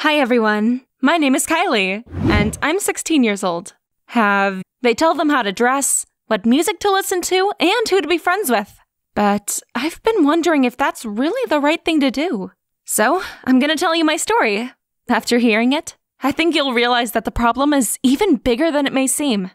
Hi everyone, my name is Kylie, and I'm 16 years old. They tell them how to dress, what music to listen to, and who to be friends with. But I've been wondering if that's really the right thing to do. So, I'm gonna tell you my story. After hearing it, I think you'll realize that the problem is even bigger than it may seem.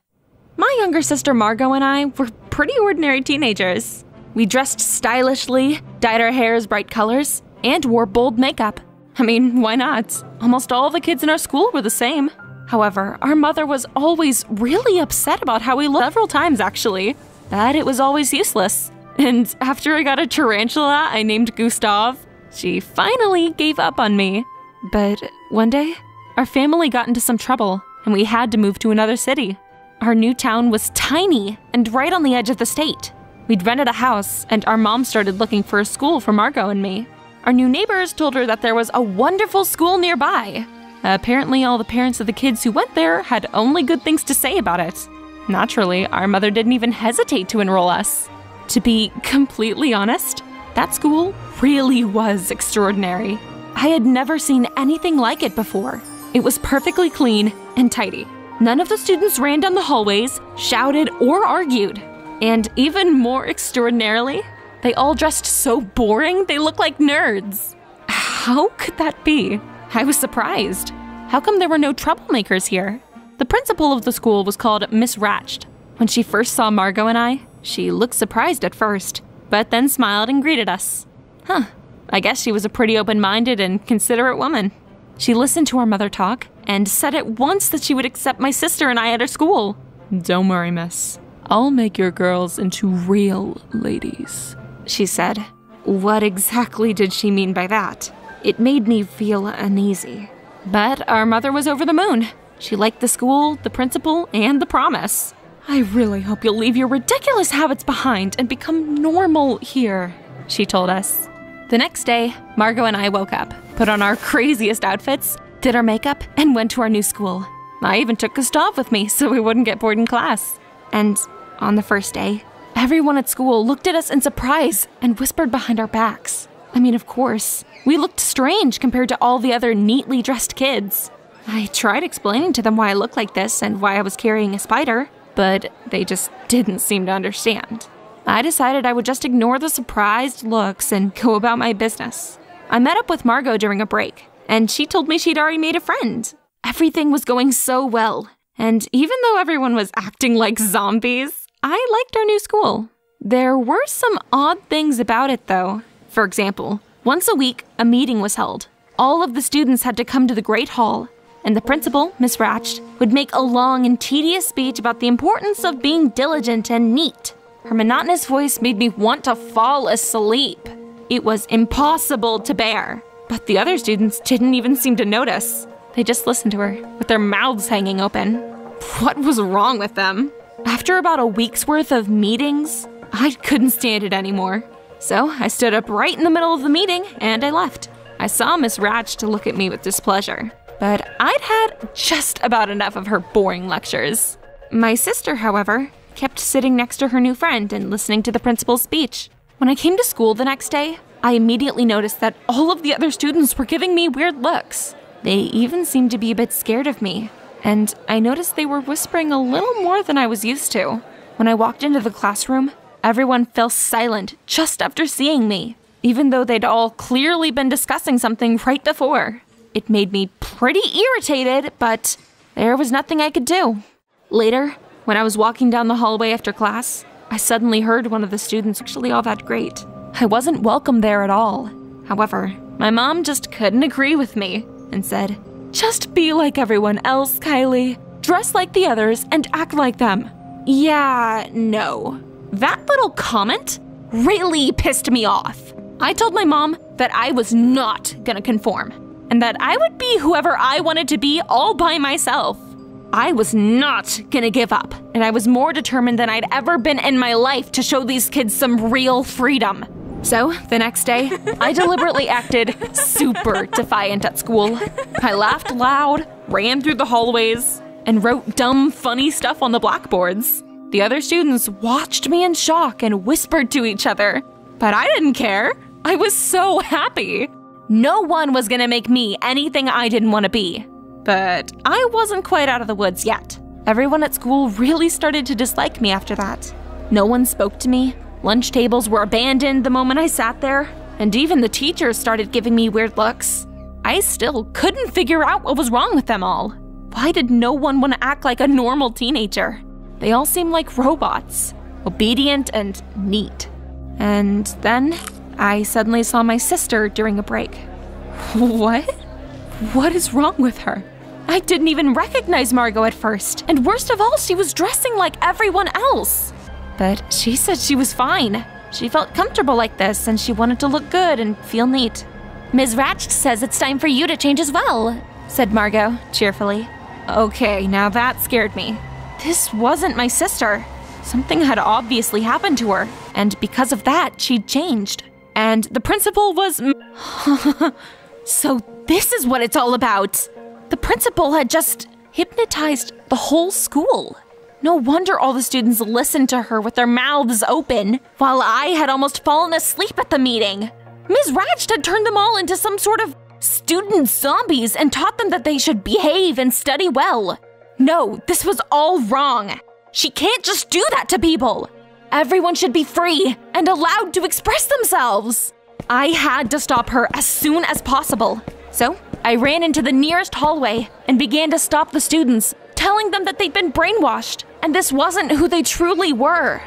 My younger sister Margot and I were pretty ordinary teenagers. We dressed stylishly, dyed our hairs bright colors, and wore bold makeup. I mean, why not? Almost all the kids in our school were the same. However, our mother was always really upset about how we looked several times, actually. But it was always useless. And after I got a tarantula I named Gustav, she finally gave up on me. But one day, our family got into some trouble, and we had to move to another city. Our new town was tiny and right on the edge of the state. We'd rented a house, and our mom started looking for a school for Margot and me. Our new neighbors told her that there was a wonderful school nearby. Apparently, all the parents of the kids who went there had only good things to say about it. Naturally, our mother didn't even hesitate to enroll us. To be completely honest, that school really was extraordinary. I had never seen anything like it before. It was perfectly clean and tidy. None of the students ran down the hallways, shouted, or argued. And even more extraordinarily, they all dressed so boring they looked like nerds. How could that be? I was surprised. How come there were no troublemakers here? The principal of the school was called Miss Ratched. When she first saw Margot and I, she looked surprised at first, but then smiled and greeted us. I guess she was a pretty open-minded and considerate woman. She listened to our mother talk and said at once that she would accept my sister and I at her school. "Don't worry, miss. I'll make your girls into real ladies," she said. What exactly did she mean by that? It made me feel uneasy. But our mother was over the moon. She liked the school, the principal, and the promise. "I really hope you'll leave your ridiculous habits behind and become normal here," she told us. The next day, Margot and I woke up, put on our craziest outfits, did our makeup, and went to our new school. I even took Gustav with me so we wouldn't get bored in class. And on the first day, everyone at school looked at us in surprise and whispered behind our backs. I mean, of course, we looked strange compared to all the other neatly dressed kids. I tried explaining to them why I looked like this and why I was carrying a spider, but they just didn't seem to understand. I decided I would just ignore the surprised looks and go about my business. I met up with Margot during a break, and she told me she'd already made a friend. Everything was going so well, and even though everyone was acting like zombies, I liked our new school. There were some odd things about it, though. For example, once a week, a meeting was held. All of the students had to come to the Great Hall, and the principal, Miss Ratched, would make a long and tedious speech about the importance of being diligent and neat. Her monotonous voice made me want to fall asleep. It was impossible to bear. But the other students didn't even seem to notice. They just listened to her, with their mouths hanging open. What was wrong with them? After about a week's worth of meetings, I couldn't stand it anymore. So I stood up right in the middle of the meeting and I left. I saw Miss Ratched look at me with displeasure, but I'd had just about enough of her boring lectures. My sister, however, kept sitting next to her new friend and listening to the principal's speech. When I came to school the next day, I immediately noticed that all of the other students were giving me weird looks. They even seemed to be a bit scared of me, and I noticed they were whispering a little more than I was used to. When I walked into the classroom, everyone fell silent just after seeing me, even though they'd all clearly been discussing something right before. It made me pretty irritated, but there was nothing I could do. Later, when I was walking down the hallway after class, I suddenly heard one of the students actually all that great. I wasn't welcome there at all. However, my mom just couldn't agree with me and said, "Just be like everyone else, Kylie. Dress like the others and act like them." Yeah, no. That little comment really pissed me off. I told my mom that I was not gonna conform and that I would be whoever I wanted to be all by myself. I was not gonna give up, and I was more determined than I'd ever been in my life to show these kids some real freedom. So, the next day, I deliberately acted super defiant at school. I laughed loud, ran through the hallways, and wrote dumb, funny stuff on the blackboards. The other students watched me in shock and whispered to each other. But I didn't care. I was so happy. No one was gonna make me anything I didn't want to be. But I wasn't quite out of the woods yet. Everyone at school really started to dislike me after that. No one spoke to me. Lunch tables were abandoned the moment I sat there, and even the teachers started giving me weird looks. I still couldn't figure out what was wrong with them all. Why did no one want to act like a normal teenager? They all seemed like robots, obedient and neat. And then I suddenly saw my sister during a break. What? What is wrong with her? I didn't even recognize Margot at first, and worst of all, she was dressing like everyone else. But she said she was fine. She felt comfortable like this, and she wanted to look good and feel neat. Ms. Ratched says it's time for you to change as well, said Margot cheerfully. Okay, now that scared me. This wasn't my sister. Something had obviously happened to her, and because of that, she'd changed. And the principal was… So this is what it's all about. The principal had just hypnotized the whole school. No wonder all the students listened to her with their mouths open, while I had almost fallen asleep at the meeting. Ms. Ratched had turned them all into some sort of student zombies and taught them that they should behave and study well. No, this was all wrong. She can't just do that to people. Everyone should be free and allowed to express themselves. I had to stop her as soon as possible. So I ran into the nearest hallway and began to stop the students, telling them that they'd been brainwashed and this wasn't who they truly were.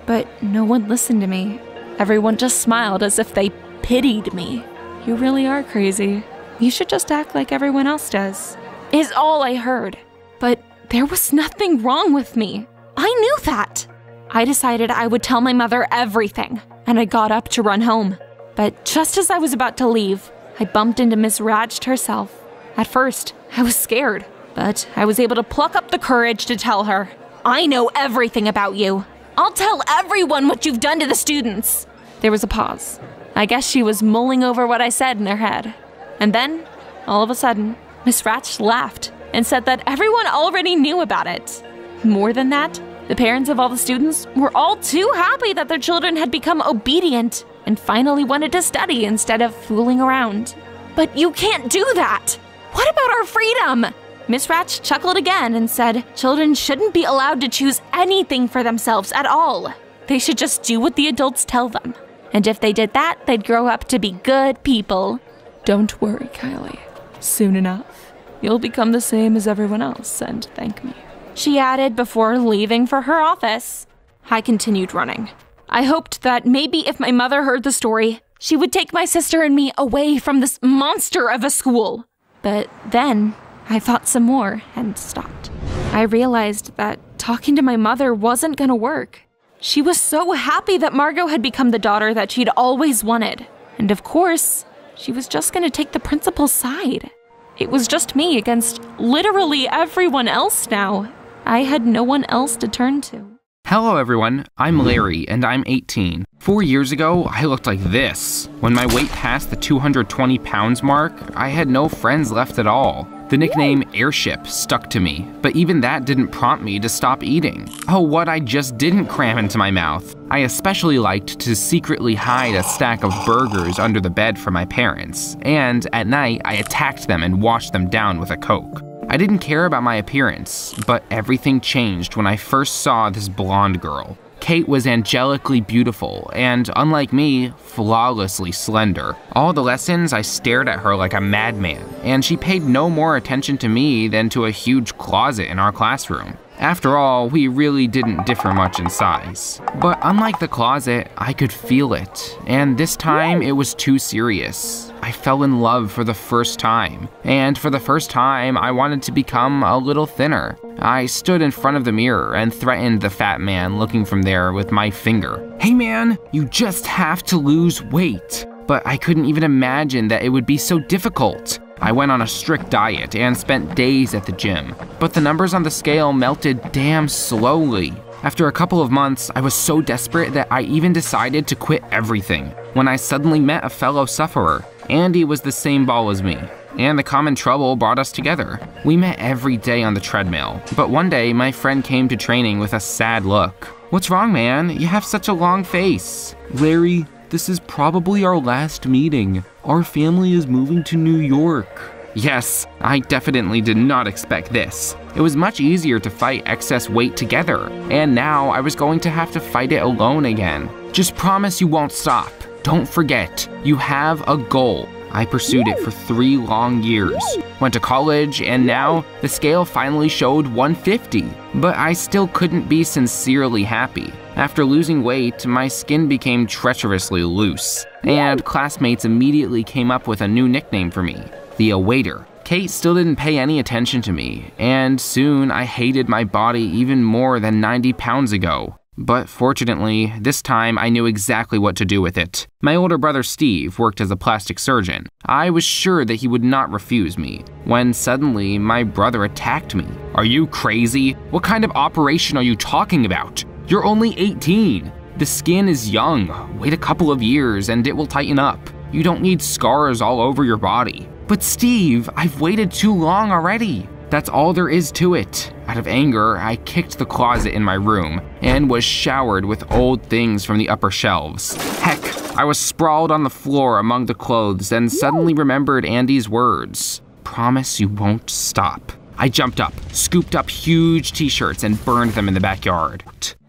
But no one listened to me. Everyone just smiled as if they pitied me. You really are crazy. You should just act like everyone else does, is all I heard. But there was nothing wrong with me. I knew that. I decided I would tell my mother everything, and I got up to run home. But just as I was about to leave, I bumped into Miss Ratched herself. At first, I was scared, but I was able to pluck up the courage to tell her, I know everything about you. I'll tell everyone what you've done to the students. There was a pause. I guess she was mulling over what I said in her head. And then, all of a sudden, Miss Ratched laughed and said that everyone already knew about it. More than that, the parents of all the students were all too happy that their children had become obedient and finally wanted to study instead of fooling around. But you can't do that! What about our freedom? Miss Ratched chuckled again and said children shouldn't be allowed to choose anything for themselves at all. They should just do what the adults tell them. And if they did that, they'd grow up to be good people. Don't worry, Kylie. Soon enough, you'll become the same as everyone else and thank me, she added before leaving for her office. I continued running. I hoped that maybe if my mother heard the story, she would take my sister and me away from this monster of a school. But then I thought some more and stopped. I realized that talking to my mother wasn't gonna work. She was so happy that Margot had become the daughter that she'd always wanted. And of course, she was just gonna take the principal's side. It was just me against literally everyone else now. I had no one else to turn to. Hello everyone, I'm Larry and I'm 18. 4 years ago, I looked like this. When my weight passed the 220 pounds mark, I had no friends left at all. The nickname Airship stuck to me, but even that didn't prompt me to stop eating. Oh, what I just didn't cram into my mouth. I especially liked to secretly hide a stack of burgers under the bed for my parents, and at night I attacked them and washed them down with a Coke. I didn't care about my appearance, but everything changed when I first saw this blonde girl. Kate was angelically beautiful and, unlike me, flawlessly slender. All the lessons, I stared at her like a madman, and she paid no more attention to me than to a huge closet in our classroom. After all, we really didn't differ much in size. But unlike the closet, I could feel it, and this time it was too serious. I fell in love for the first time, and for the first time, I wanted to become a little thinner. I stood in front of the mirror and threatened the fat man looking from there with my finger. Hey man, you just have to lose weight. But I couldn't even imagine that it would be so difficult. I went on a strict diet and spent days at the gym, but the numbers on the scale melted damn slowly. After a couple of months, I was so desperate that I even decided to quit everything when I suddenly met a fellow sufferer. Andy was the same ball as me, and the common trouble brought us together. We met every day on the treadmill, but one day my friend came to training with a sad look. What's wrong, man? You have such a long face. Larry, this is probably our last meeting. Our family is moving to New York. Yes, I definitely did not expect this. It was much easier to fight excess weight together, and now I was going to have to fight it alone again. Just promise you won't stop. Don't forget, you have a goal. I pursued it for 3 long years, went to college, and now the scale finally showed 150. But I still couldn't be sincerely happy. After losing weight, my skin became treacherously loose, and classmates immediately came up with a new nickname for me, the Awaiter. Kate still didn't pay any attention to me, and soon I hated my body even more than 90 pounds ago. But fortunately, this time I knew exactly what to do with it. My older brother Steve worked as a plastic surgeon. I was sure that he would not refuse me, when suddenly my brother attacked me. Are you crazy? What kind of operation are you talking about? You're only 18. The skin is young. Wait a couple of years and it will tighten up. You don't need scars all over your body. But Steve, I've waited too long already. That's all there is to it. Out of anger, I kicked the closet in my room and was showered with old things from the upper shelves. Heck, I was sprawled on the floor among the clothes and suddenly remembered Andy's words. Promise you won't stop. I jumped up, scooped up huge t-shirts and burned them in the backyard.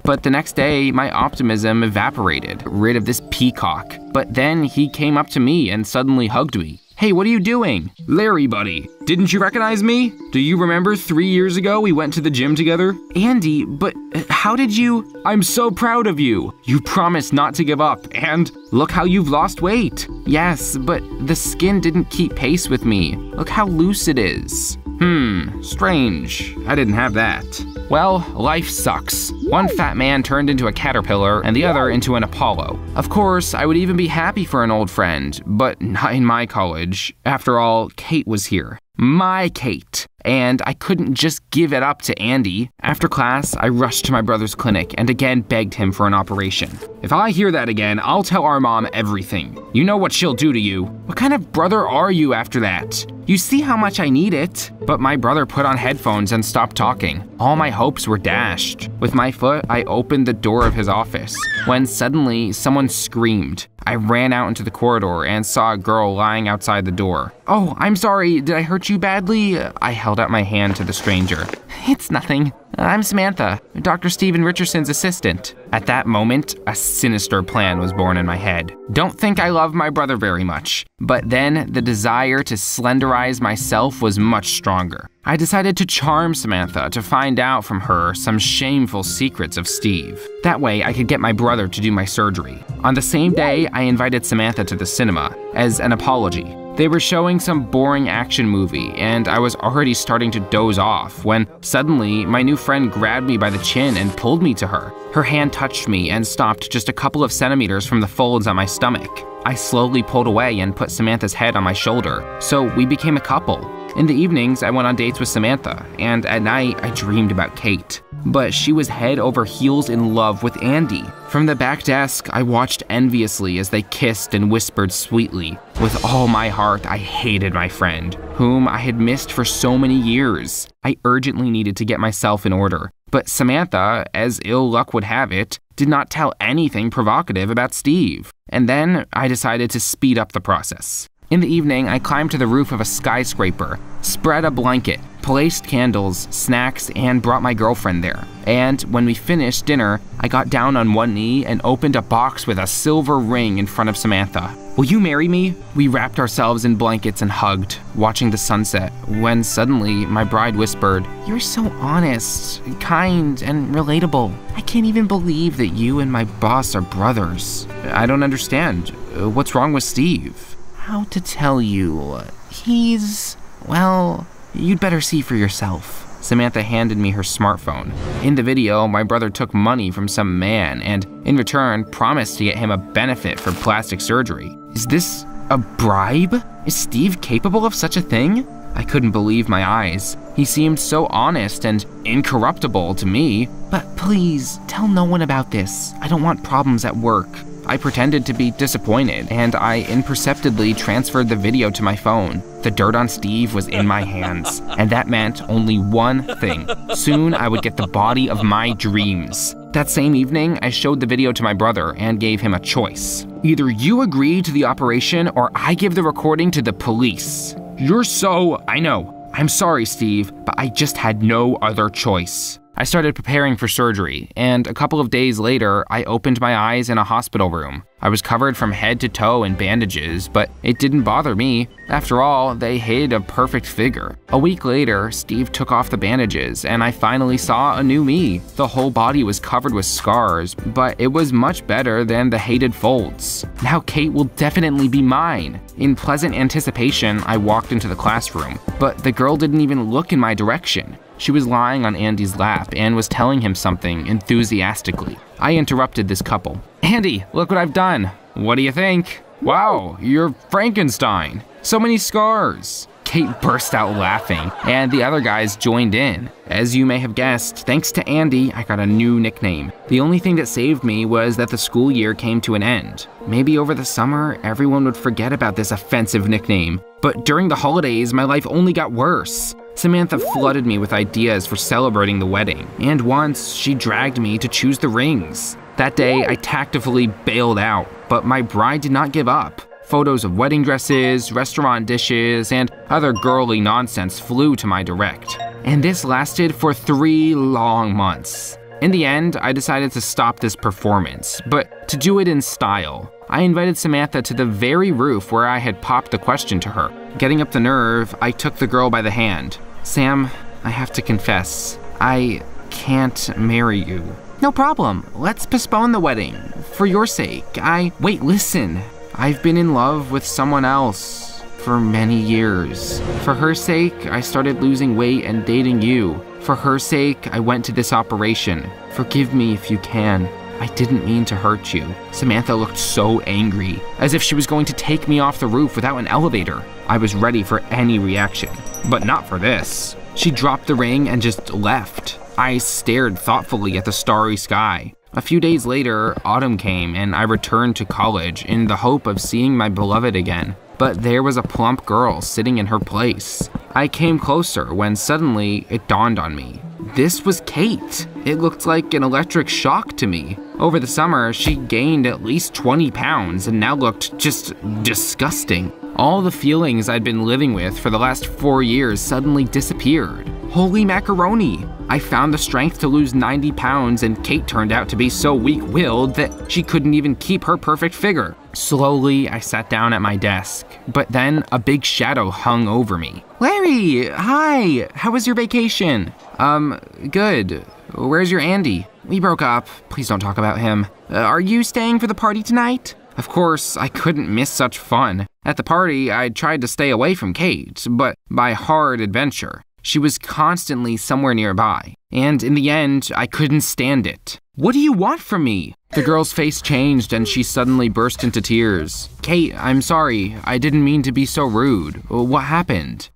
But the next day, my optimism evaporated, rid of this peacock. But then he came up to me and suddenly hugged me. Hey, what are you doing? Larry, buddy, didn't you recognize me? Do you remember 3 years ago we went to the gym together? Andy, but how did you? I'm so proud of you. You promised not to give up, and look how you've lost weight. Yes, but the skin didn't keep pace with me. Look how loose it is. Strange. I didn't have that. Well, life sucks. One fat man turned into a caterpillar and the other into an Apollo. Of course, I would even be happy for an old friend, but not in my college. After all, Kate was here. My Kate. And I couldn't just give it up to Andy. After class, I rushed to my brother's clinic and again begged him for an operation. If I hear that again, I'll tell our mom everything. You know what she'll do to you. What kind of brother are you after that? You see how much I need it? But my brother put on headphones and stopped talking. All my hopes were dashed. With my foot, I opened the door of his office, when suddenly someone screamed. I ran out into the corridor and saw a girl lying outside the door. Oh, I'm sorry, did I hurt you badly? I held out my hand to the stranger. It's nothing. I'm Samantha, Dr. Steven Richardson's assistant. At that moment, a sinister plan was born in my head. Don't think I love my brother very much, but then the desire to slenderize myself was much stronger. I decided to charm Samantha to find out from her some shameful secrets of Steve. That way I could get my brother to do my surgery. On the same day, I invited Samantha to the cinema as an apology. They were showing some boring action movie, and I was already starting to doze off when suddenly my new friend grabbed me by the chin and pulled me to her. Her hand touched me and stopped just a couple of centimeters from the folds on my stomach. I slowly pulled away and put Samantha's head on my shoulder, so we became a couple. In the evenings, I went on dates with Samantha, and at night, I dreamed about Kate. But she was head over heels in love with Andy. From the back desk, I watched enviously as they kissed and whispered sweetly. With all my heart, I hated my friend, whom I had missed for so many years. I urgently needed to get myself in order. But Samantha, as ill luck would have it, did not tell anything provocative about Steve. And then I decided to speed up the process. In the evening, I climbed to the roof of a skyscraper, spread a blanket, placed candles, snacks, and brought my girlfriend there. And when we finished dinner, I got down on one knee and opened a box with a silver ring in front of Samantha. Will you marry me? We wrapped ourselves in blankets and hugged, watching the sunset, when suddenly my bride whispered, "You're so honest, kind, and relatable. I can't even believe that you and my boss are brothers." I don't understand. What's wrong with Steve? How to tell you? Well, you'd better see for yourself. Samantha handed me her smartphone. In the video, my brother took money from some man and, in return, promised to get him a benefit for plastic surgery. Is this a bribe? Is Steve capable of such a thing? I couldn't believe my eyes. He seemed so honest and incorruptible to me. But please, tell no one about this. I don't want problems at work. I pretended to be disappointed, and I imperceptibly transferred the video to my phone. The dirt on Steve was in my hands, and that meant only one thing. Soon I would get the body of my dreams. That same evening, I showed the video to my brother and gave him a choice. Either you agree to the operation or I give the recording to the police. I know. I'm sorry, Steve, but I just had no other choice. I started preparing for surgery, and a couple of days later, I opened my eyes in a hospital room. I was covered from head to toe in bandages, but it didn't bother me. After all, they hid a perfect figure. A week later, Steve took off the bandages, and I finally saw a new me. The whole body was covered with scars, but it was much better than the hated folds. Now Kate will definitely be mine. In pleasant anticipation, I walked into the classroom, but the girl didn't even look in my direction. She was lying on Andy's lap and was telling him something enthusiastically. I interrupted this couple. Andy, look what I've done. What do you think? Wow, you're Frankenstein. So many scars. Kate burst out laughing, and the other guys joined in. As you may have guessed, thanks to Andy, I got a new nickname. The only thing that saved me was that the school year came to an end. Maybe over the summer, everyone would forget about this offensive nickname. But during the holidays, my life only got worse. Samantha flooded me with ideas for celebrating the wedding, and once she dragged me to choose the rings. That day, I tactfully bailed out, but my bride did not give up. Photos of wedding dresses, restaurant dishes, and other girly nonsense flew to my direct. And this lasted for 3 long months. In the end, I decided to stop this performance, but to do it in style. I invited Samantha to the very roof where I had popped the question to her. Getting up the nerve, I took the girl by the hand. Sam, I have to confess, I can't marry you. No problem, let's postpone the wedding. For your sake, Wait, listen. I've been in love with someone else for many years. For her sake, I started losing weight and dating you. For her sake, I went to this operation. Forgive me if you can. I didn't mean to hurt you. Samantha looked so angry, as if she was going to take me off the roof without an elevator. I was ready for any reaction, but not for this. She dropped the ring and just left. I stared thoughtfully at the starry sky. A few days later, autumn came and I returned to college in the hope of seeing my beloved again. But there was a plump girl sitting in her place. I came closer when suddenly it dawned on me. This was Kate. It looked like an electric shock to me. Over the summer, she gained at least 20 pounds and now looked just disgusting. All the feelings I'd been living with for the last 4 years suddenly disappeared. Holy macaroni! I found the strength to lose 90 pounds and Kate turned out to be so weak-willed that she couldn't even keep her perfect figure. Slowly, I sat down at my desk, but then a big shadow hung over me. Larry, hi! How was your vacation? Good. Where's your Andy? We broke up. Please don't talk about him. Are you staying for the party tonight? Of course, I couldn't miss such fun. At the party, I tried to stay away from Kate, but by hard adventure. She was constantly somewhere nearby, and in the end, I couldn't stand it. What do you want from me? The girl's face changed and she suddenly burst into tears. Kate, I'm sorry. I didn't mean to be so rude. What happened?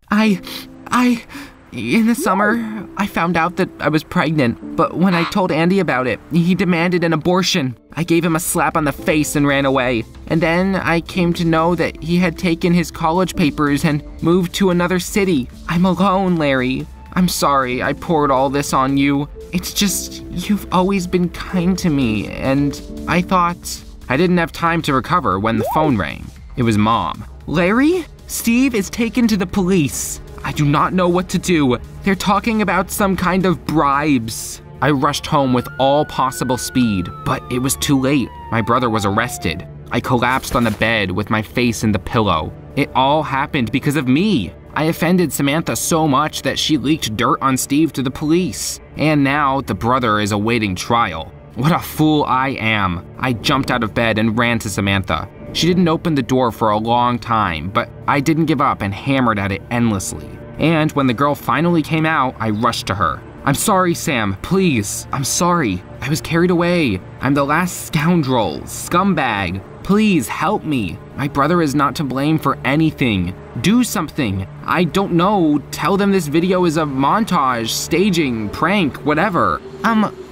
In the summer, I found out that I was pregnant, but when I told Andy about it, he demanded an abortion. I gave him a slap on the face and ran away. And then I came to know that he had taken his college papers and moved to another city. I'm alone, Larry. I'm sorry I poured all this on you. It's just, you've always been kind to me, and I thought... I didn't have time to recover when the phone rang. It was Mom. Larry? Steve is taken to the police. I do not know what to do. They're talking about some kind of bribes. I rushed home with all possible speed, but it was too late. My brother was arrested. I collapsed on the bed with my face in the pillow. It all happened because of me. I offended Samantha so much that she leaked dirt on Steve to the police. And now the brother is awaiting trial. What a fool I am. I jumped out of bed and ran to Samantha. She didn't open the door for a long time, but I didn't give up and hammered at it endlessly. And when the girl finally came out, I rushed to her. I'm sorry, Sam, please, I'm sorry. I was carried away. I'm the last scoundrel, scumbag. Please help me. My brother is not to blame for anything. Do something. I don't know. Tell them this video is a montage, staging, prank, whatever.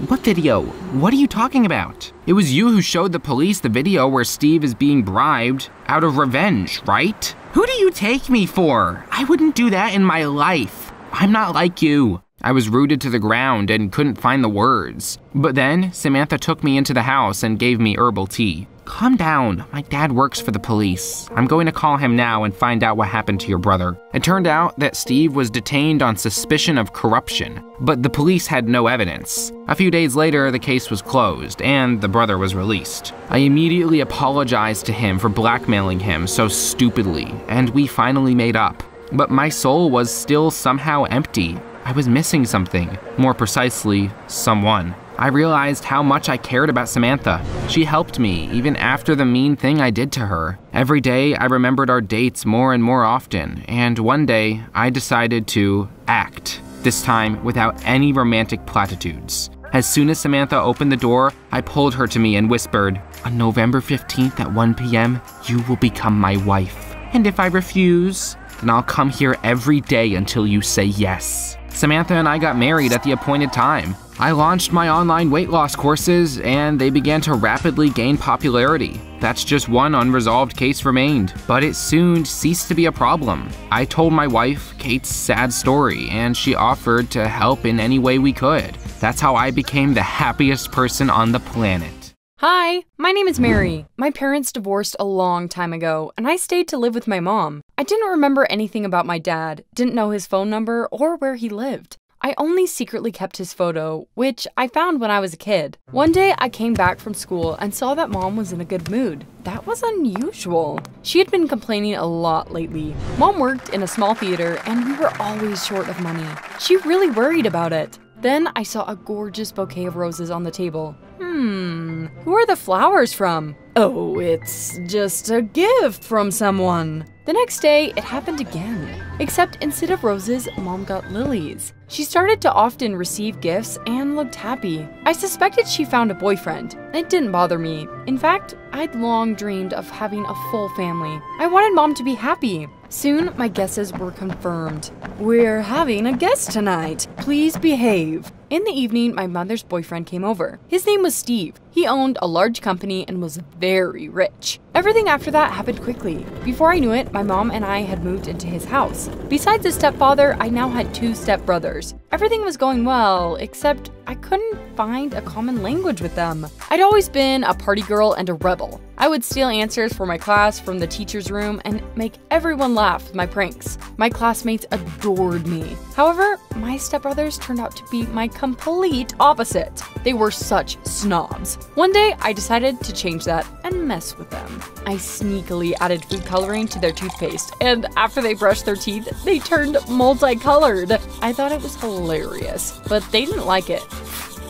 What video? What are you talking about? It was you who showed the police the video where Steve is being bribed out of revenge, right? Who do you take me for? I wouldn't do that in my life. I'm not like you. I was rooted to the ground and couldn't find the words. But then, Samantha took me into the house and gave me herbal tea. Calm down. My dad works for the police. I'm going to call him now and find out what happened to your brother. It turned out that Steve was detained on suspicion of corruption, but the police had no evidence. A few days later, the case was closed and the brother was released. I immediately apologized to him for blackmailing him so stupidly, and we finally made up. But my soul was still somehow empty. I was missing something, more precisely, someone. I realized how much I cared about Samantha. She helped me, even after the mean thing I did to her. Every day, I remembered our dates more and more often, and one day, I decided to act, this time without any romantic platitudes. As soon as Samantha opened the door, I pulled her to me and whispered, "On November 15th at 1 p.m., you will become my wife. And if I refuse, then I'll come here every day until you say yes." Samantha and I got married at the appointed time. I launched my online weight loss courses, and they began to rapidly gain popularity. That's just one unresolved case remained, but it soon ceased to be a problem. I told my wife Kate's sad story, and she offered to help in any way we could. That's how I became the happiest person on the planet. Hi, my name is Mary. My parents divorced a long time ago, and I stayed to live with my mom. I didn't remember anything about my dad, didn't know his phone number or where he lived. I only secretly kept his photo, which I found when I was a kid. One day, I came back from school and saw that Mom was in a good mood. That was unusual. She had been complaining a lot lately. Mom worked in a small theater, and we were always short of money. She really worried about it. Then I saw a gorgeous bouquet of roses on the table. Who are the flowers from? Oh, it's just a gift from someone. The next day, it happened again. Except instead of roses, Mom got lilies. She started to often receive gifts and looked happy. I suspected she found a boyfriend. It didn't bother me. In fact, I'd long dreamed of having a full family. I wanted Mom to be happy. Soon, my guesses were confirmed. We're having a guest tonight. Please behave. In the evening, my mother's boyfriend came over. His name was Steve. He owned a large company and was very rich. Everything after that happened quickly. Before I knew it, my mom and I had moved into his house. Besides his stepfather, I now had 2 stepbrothers. Everything was going well, except I couldn't find a common language with them. I'd always been a party girl and a rebel. I would steal answers for my class from the teacher's room and make everyone laugh with my pranks. My classmates adored me. However, my stepbrothers turned out to be my complete opposite. They were such snobs. One day, I decided to change that and mess with them. I sneakily added food coloring to their toothpaste, and after they brushed their teeth, they turned multicolored. I thought it was hilarious, but they didn't like it.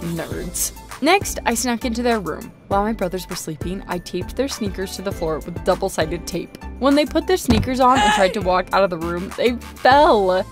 Nerds. Next, I snuck into their room. While my brothers were sleeping, I taped their sneakers to the floor with double-sided tape. When they put their sneakers on and tried to walk out of the room, they fell.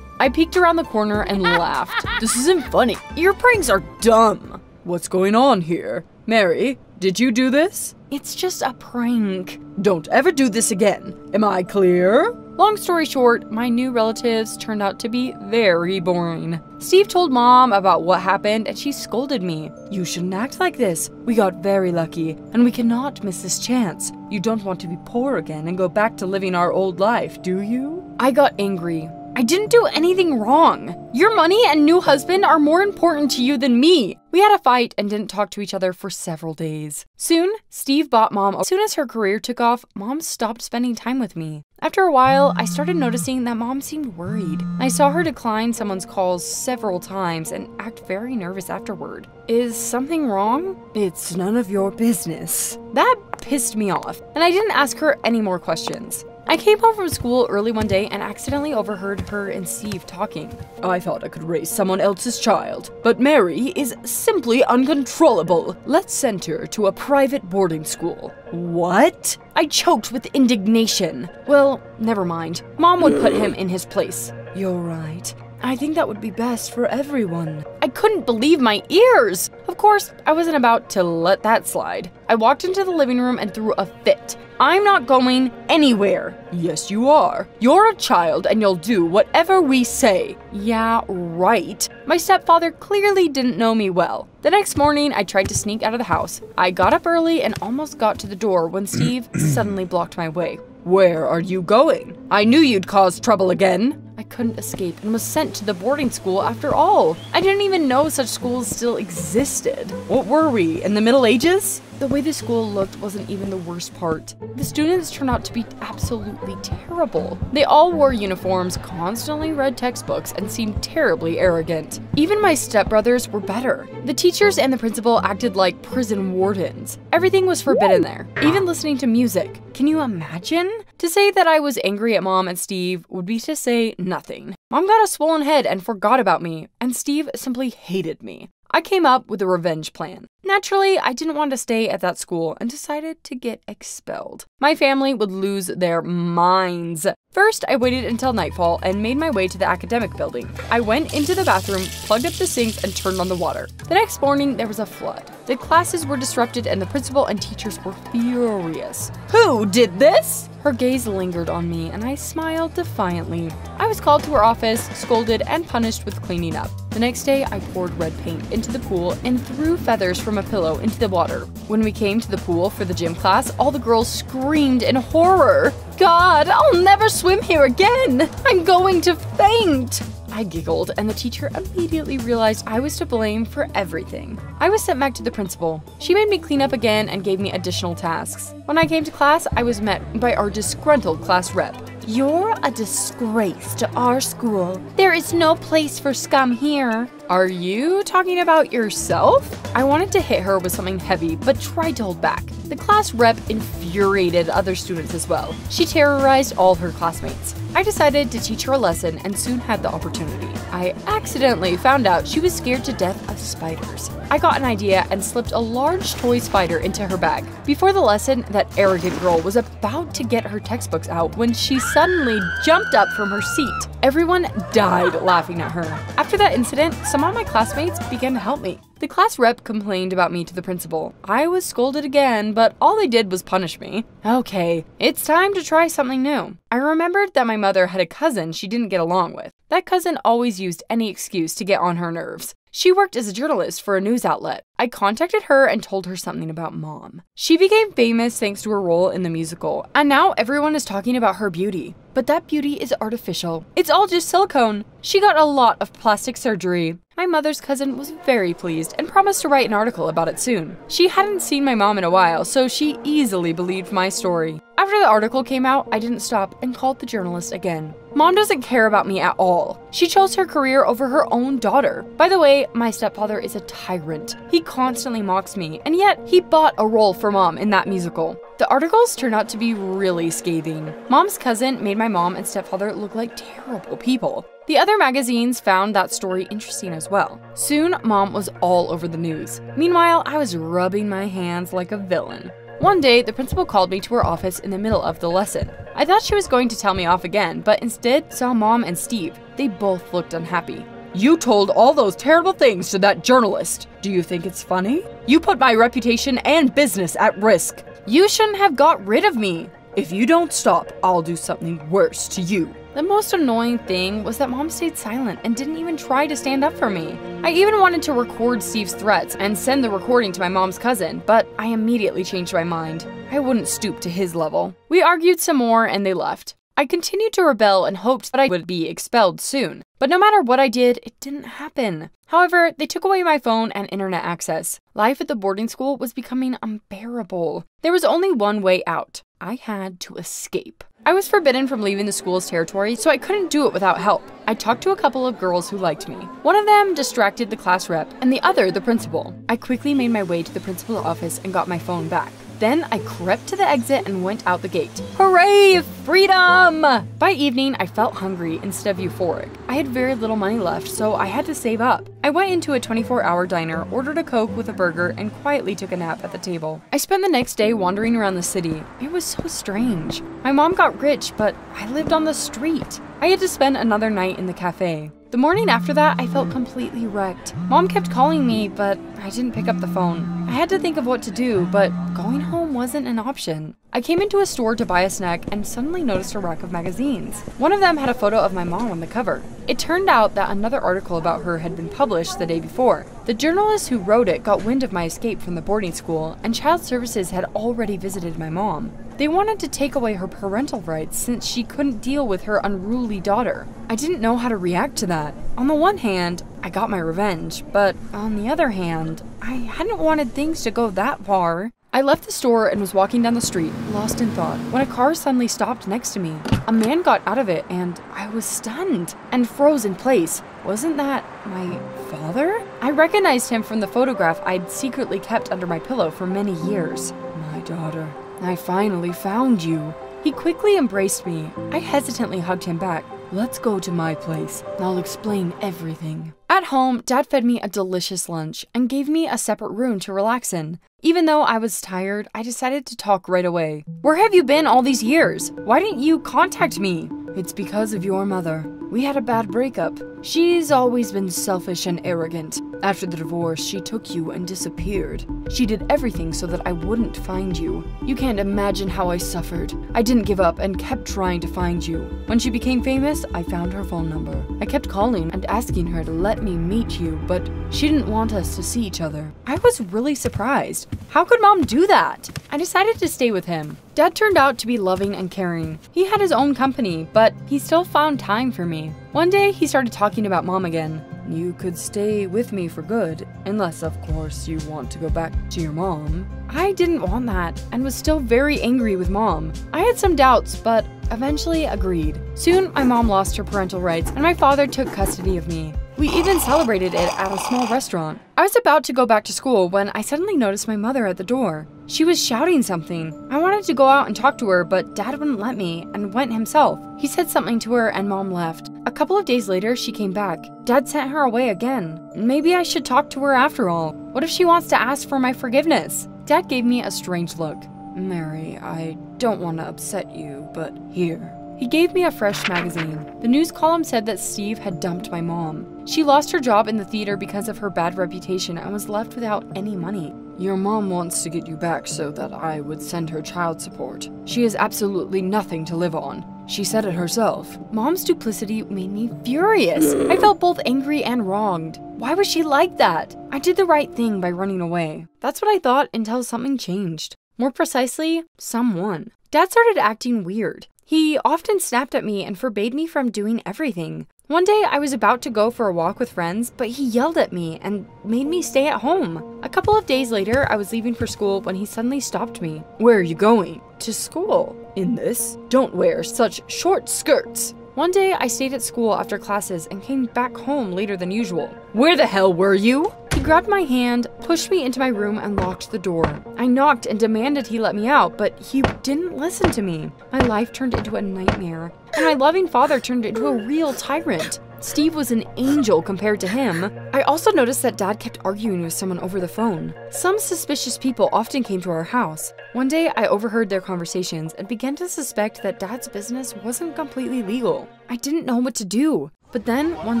I peeked around the corner and laughed. This isn't funny. Your pranks are dumb. What's going on here? Mary, did you do this? It's just a prank. Don't ever do this again. Am I clear? Long story short, my new relatives turned out to be very boring. Steve told Mom about what happened and she scolded me. You shouldn't act like this. We got very lucky and we cannot miss this chance. You don't want to be poor again and go back to living our old life, do you? I got angry. I didn't do anything wrong. Your money and new husband are more important to you than me. We had a fight and didn't talk to each other for several days. Soon, Steve bought Mom. As soon as her career took off, Mom stopped spending time with me. After a while, I started noticing that Mom seemed worried. I saw her decline someone's calls several times and act very nervous afterward. Is something wrong? It's none of your business. That pissed me off, and I didn't ask her any more questions. I came home from school early one day and accidentally overheard her and Steve talking. I thought I could raise someone else's child, but Mary is simply uncontrollable. Let's send her to a private boarding school. What? I choked with indignation. Well, never mind. Mom would put him in his place. You're right. I think that would be best for everyone. I couldn't believe my ears! Of course, I wasn't about to let that slide. I walked into the living room and threw a fit. I'm not going anywhere. Yes, you are. You're a child and you'll do whatever we say. Yeah, right. My stepfather clearly didn't know me well. The next morning, I tried to sneak out of the house. I got up early and almost got to the door when Steve suddenly blocked my way. Where are you going? I knew you'd cause trouble again. I couldn't escape and was sent to the boarding school after all. I didn't even know such schools still existed. What were we, in the Middle Ages? the way the school looked wasn't even the worst part. The students turned out to be absolutely terrible. They all wore uniforms, constantly read textbooks, and seemed terribly arrogant. Even my stepbrothers were better. The teachers and the principal acted like prison wardens. Everything was forbidden there, even listening to music. Can you imagine? To say that I was angry at Mom and Steve would be to say nothing. Mom got a swollen head and forgot about me, and Steve simply hated me. I came up with a revenge plan. Naturally, I didn't want to stay at that school and decided to get expelled. My family would lose their minds. First, I waited until nightfall and made my way to the academic building. I went into the bathroom, plugged up the sinks, and turned on the water. The next morning, there was a flood. The classes were disrupted and the principal and teachers were furious. "Who did this?" Her gaze lingered on me and I smiled defiantly. I was called to her office, scolded, and punished with cleaning up. The next day, I poured red paint into the pool and threw feathers from a pillow into the water. When we came to the pool for the gym class, all the girls screamed in horror. "God, I'll never swim here again! I'm going to faint!" I giggled, and the teacher immediately realized I was to blame for everything. I was sent back to the principal. She made me clean up again and gave me additional tasks. When I came to class, I was met by our disgruntled class rep. "You're a disgrace to our school. There is no place for scum here." Are you talking about yourself? I wanted to hit her with something heavy, but tried to hold back. The class rep infuriated other students as well. She terrorized all her classmates. I decided to teach her a lesson and soon had the opportunity. I accidentally found out she was scared to death of spiders. I got an idea and slipped a large toy spider into her bag. Before the lesson, that arrogant girl was about to get her textbooks out when she suddenly jumped up from her seat. Everyone died laughing at her. After that incident, some of my classmates began to help me. The class rep complained about me to the principal. I was scolded again, but all they did was punish me. Okay, it's time to try something new. I remembered that my mother had a cousin she didn't get along with. That cousin always used any excuse to get on her nerves. She worked as a journalist for a news outlet. I contacted her and told her something about Mom. She became famous thanks to her role in the musical, and now everyone is talking about her beauty. But that beauty is artificial. It's all just silicone. She got a lot of plastic surgery. My mother's cousin was very pleased and promised to write an article about it soon. She hadn't seen my mom in a while, so she easily believed my story. After the article came out, I didn't stop and called the journalist again. Mom doesn't care about me at all. She chose her career over her own daughter. By the way, my stepfather is a tyrant. He constantly mocks me, and yet he bought a role for Mom in that musical. The articles turned out to be really scathing. Mom's cousin made my mom and stepfather look like terrible people. The other magazines found that story interesting as well. Soon, Mom was all over the news. Meanwhile, I was rubbing my hands like a villain. One day, the principal called me to her office in the middle of the lesson. I thought she was going to tell me off again, but instead saw Mom and Steve. They both looked unhappy. "You told all those terrible things to that journalist. Do you think it's funny? You put my reputation and business at risk. You shouldn't have got rid of me. If you don't stop, I'll do something worse to you." The most annoying thing was that Mom stayed silent and didn't even try to stand up for me. I even wanted to record Steve's threats and send the recording to my mom's cousin, but I immediately changed my mind. I wouldn't stoop to his level. We argued some more and they left. I continued to rebel and hoped that I would be expelled soon. But no matter what I did, it didn't happen. However, they took away my phone and internet access. Life at the boarding school was becoming unbearable. There was only one way out. I had to escape. I was forbidden from leaving the school's territory, so I couldn't do it without help. I talked to a couple of girls who liked me. One of them distracted the class rep, and the other the principal. I quickly made my way to the principal's office and got my phone back. Then I crept to the exit and went out the gate. Hooray, freedom! By evening, I felt hungry instead of euphoric. I had very little money left, so I had to save up. I went into a 24-hour diner, ordered a Coke with a burger, and quietly took a nap at the table. I spent the next day wandering around the city. It was so strange. My mom got rich, but I lived on the street. I had to spend another night in the cafe. The morning after that, I felt completely wrecked. Mom kept calling me, but I didn't pick up the phone. I had to think of what to do, but going home wasn't an option. I came into a store to buy a snack and suddenly noticed a rack of magazines. One of them had a photo of my mom on the cover. It turned out that another article about her had been published the day before. The journalist who wrote it got wind of my escape from the boarding school, and Child Services had already visited my mom. They wanted to take away her parental rights since she couldn't deal with her unruly daughter. I didn't know how to react to that. On the one hand, I got my revenge, but on the other hand, I hadn't wanted things to go that far. I I left the store and was walking down the street, lost in thought, when a car suddenly stopped next to me. A man got out of it and I was stunned and froze in place. Wasn't that my father? I recognized him from the photograph I'd secretly kept under my pillow for many years. My daughter, I finally found you. He quickly embraced me. I hesitantly hugged him back. Let's go to my place. I'll explain everything. At home, Dad fed me a delicious lunch and gave me a separate room to relax in. Even though I was tired, I decided to talk right away. Where have you been all these years? Why didn't you contact me? It's because of your mother. We had a bad breakup. She's always been selfish and arrogant. After the divorce, she took you and disappeared. She did everything so that I wouldn't find you. You can't imagine how I suffered. I didn't give up and kept trying to find you. When she became famous, I found her phone number. I kept calling and asking her to let me meet you, but she didn't want us to see each other. I was really surprised. How could Mom do that? I decided to stay with him. Dad turned out to be loving and caring. He had his own company, but he still found time for me. One day, he started talking about Mom again. You could stay with me for good, unless, of course, you want to go back to your mom. I didn't want that, and was still very angry with Mom. I had some doubts, but eventually agreed. Soon, my mom lost her parental rights, and my father took custody of me. We even celebrated it at a small restaurant. I was about to go back to school when I suddenly noticed my mother at the door. She was shouting something. I wanted to go out and talk to her, but Dad wouldn't let me and went himself. He said something to her and Mom left. A couple of days later, she came back. Dad sent her away again. Maybe I should talk to her after all. What if she wants to ask for my forgiveness? Dad gave me a strange look. Mary, I don't want to upset you, but here. He gave me a fresh magazine. The news column said that Steve had dumped my mom. She lost her job in the theater because of her bad reputation and was left without any money. Your mom wants to get you back so that I would send her child support. She has absolutely nothing to live on. She said it herself. Mom's duplicity made me furious. I felt both angry and wronged. Why was she like that? I did the right thing by running away. That's what I thought until something changed. More precisely, someone. Dad started acting weird. He often snapped at me and forbade me from doing everything. One day, I was about to go for a walk with friends, but he yelled at me and made me stay at home. A couple of days later, I was leaving for school when he suddenly stopped me. Where are you going? To school. In this? Don't wear such short skirts. One day, I stayed at school after classes and came back home later than usual. Where the hell were you? He grabbed my hand, pushed me into my room, and locked the door. I knocked and demanded he let me out, but he didn't listen to me. My life turned into a nightmare, and my loving father turned into a real tyrant. Steve was an angel compared to him. I also noticed that Dad kept arguing with someone over the phone. Some suspicious people often came to our house. One day, I overheard their conversations and began to suspect that Dad's business wasn't completely legal. I didn't know what to do. But then, one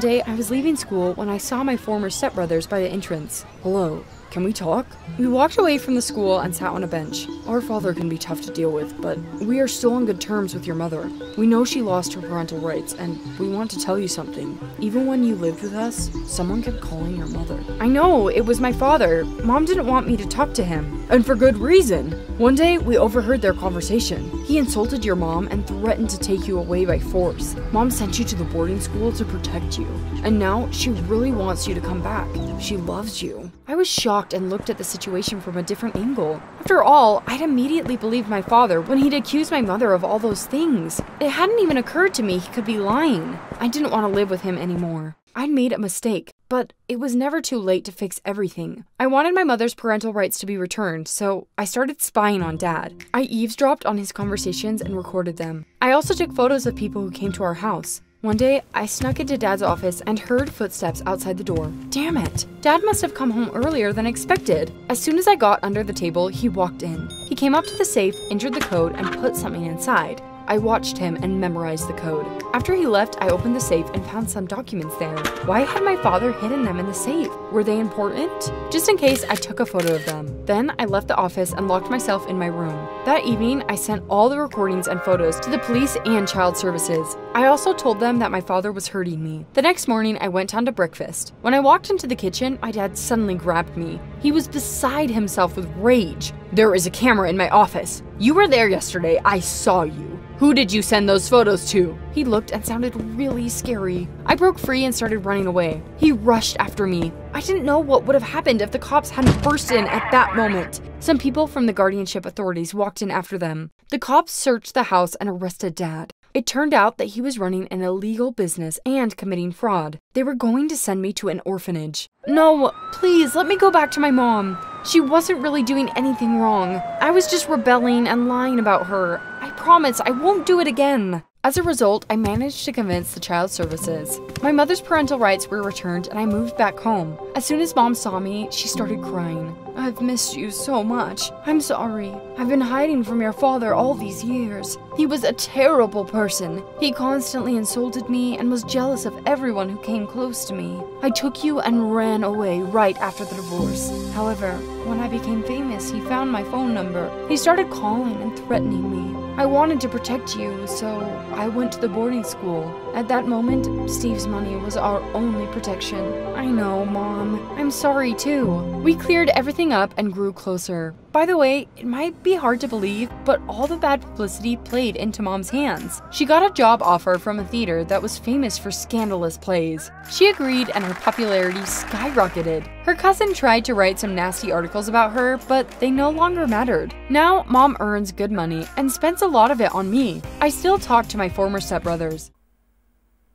day, I was leaving school when I saw my former stepbrothers by the entrance. Hello, can we talk? We walked away from the school and sat on a bench. Our father can be tough to deal with, but we are still on good terms with your mother. We know she lost her parental rights, and we want to tell you something. Even when you lived with us, someone kept calling your mother. I know, it was my father. Mom didn't want me to talk to him. And for good reason. One day, we overheard their conversation. He insulted your mom and threatened to take you away by force. Mom sent you to the boarding school to protect you. And now, she really wants you to come back. She loves you. I was shocked and looked at the situation from a different angle. After all, I'd immediately believed my father when he'd accused my mother of all those things. It hadn't even occurred to me he could be lying. I didn't want to live with him anymore. I'd made a mistake, but it was never too late to fix everything. I wanted my mother's parental rights to be returned, so I started spying on Dad. I eavesdropped on his conversations and recorded them. I also took photos of people who came to our house. One day, I snuck into Dad's office and heard footsteps outside the door. Damn it! Dad must have come home earlier than expected. As soon as I got under the table, he walked in. He came up to the safe, entered the code, and put something inside. I watched him and memorized the code. After he left, I opened the safe and found some documents there. Why had my father hidden them in the safe? Were they important? Just in case, I took a photo of them. Then I left the office and locked myself in my room. That evening, I sent all the recordings and photos to the police and child services. I also told them that my father was hurting me. The next morning, I went down to breakfast. When I walked into the kitchen, my dad suddenly grabbed me. He was beside himself with rage. There is a camera in my office. You were there yesterday. I saw you. Who did you send those photos to? He looked and sounded really scary. I broke free and started running away. He rushed after me. I didn't know what would have happened if the cops hadn't burst in at that moment. Some people from the guardianship authorities walked in after them. The cops searched the house and arrested Dad. It turned out that he was running an illegal business and committing fraud. They were going to send me to an orphanage. No, please, let me go back to my mom. She wasn't really doing anything wrong. I was just rebelling and lying about her. I promise I won't do it again. As a result, I managed to convince the child services. My mother's parental rights were returned and I moved back home. As soon as Mom saw me, she started crying. I've missed you so much. I'm sorry. I've been hiding from your father all these years. He was a terrible person. He constantly insulted me and was jealous of everyone who came close to me. I took you and ran away right after the divorce. However, when I became famous, he found my phone number. He started calling and threatening me. I wanted to protect you, so I went to the boarding school. At that moment, Steve's money was our only protection. I know, Mom. I'm sorry too. We cleared everything up and grew closer. By the way, it might be hard to believe, but all the bad publicity played into Mom's hands. She got a job offer from a theater that was famous for scandalous plays. She agreed and her popularity skyrocketed. Her cousin tried to write some nasty articles about her, but they no longer mattered. Now, Mom earns good money and spends a lot of it on me. I still talk to my former stepbrothers.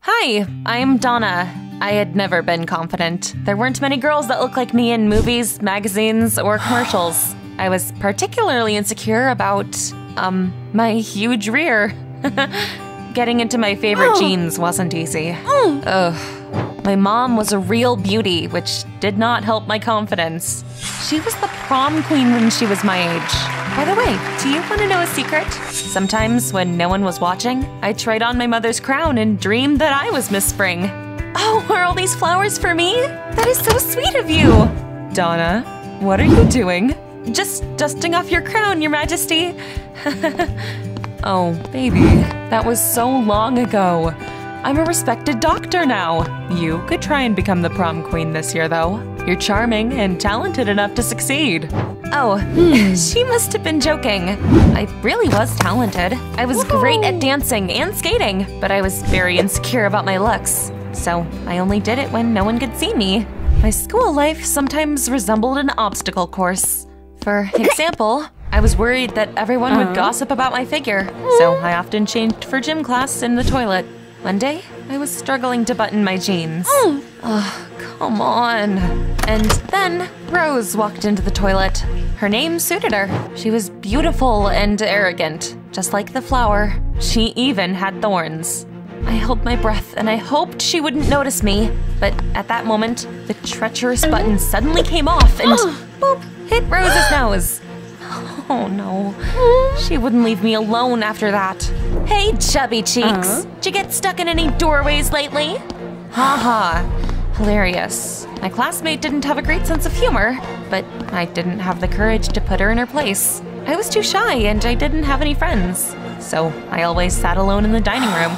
Hi, I'm Donna. I had never been confident. There weren't many girls that looked like me in movies, magazines, or commercials. I was particularly insecure about, my huge rear. Getting into my favorite jeans wasn't easy. Ugh. My mom was a real beauty, which did not help my confidence. She was the prom queen when she was my age. By the way, do you want to know a secret? Sometimes when no one was watching, I tried on my mother's crown and dreamed that I was Miss Spring. Oh, are all these flowers for me? That is so sweet of you! Donna, what are you doing? Just dusting off your crown, Your Majesty. Oh, baby, that was so long ago. I'm a respected doctor now. You could try and become the prom queen this year, though. You're charming and talented enough to succeed. Oh, she must have been joking. I really was talented. I was great at dancing and skating, but I was very insecure about my looks. So I only did it when no one could see me. My school life sometimes resembled an obstacle course. For example, I was worried that everyone would gossip about my figure, so I often changed for gym class in the toilet. One day, I was struggling to button my jeans. Oh, come on. And then Rose walked into the toilet. Her name suited her. She was beautiful and arrogant, just like the flower. She even had thorns. I held my breath and I hoped she wouldn't notice me, but at that moment, the treacherous button suddenly came off and boop, hit Rose's nose. Oh no, she wouldn't leave me alone after that. Hey, chubby cheeks, did you get stuck in any doorways lately? Haha, hilarious. My classmate didn't have a great sense of humor, but I didn't have the courage to put her in her place. I was too shy and I didn't have any friends, so I always sat alone in the dining room.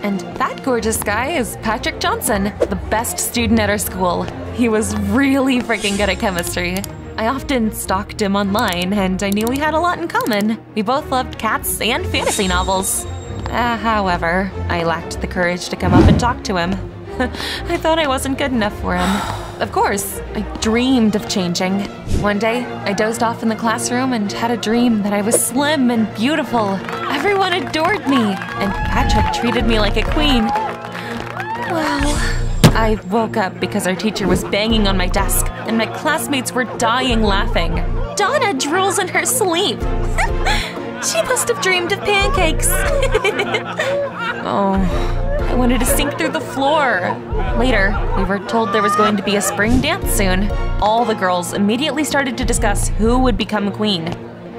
And that gorgeous guy is Patrick Johnson, the best student at our school. He was really freaking good at chemistry. I often stalked him online, and I knew we had a lot in common. We both loved cats and fantasy novels. However, I lacked the courage to come up and talk to him. I thought I wasn't good enough for him. Of course, I dreamed of changing. One day, I dozed off in the classroom and had a dream that I was slim and beautiful. Everyone adored me, and Patrick treated me like a queen. Well, I woke up because our teacher was banging on my desk, and my classmates were dying laughing. Donna drools in her sleep. She must have dreamed of pancakes. Oh. I wanted to sink through the floor. Later, we were told there was going to be a spring dance soon. All the girls immediately started to discuss who would become queen.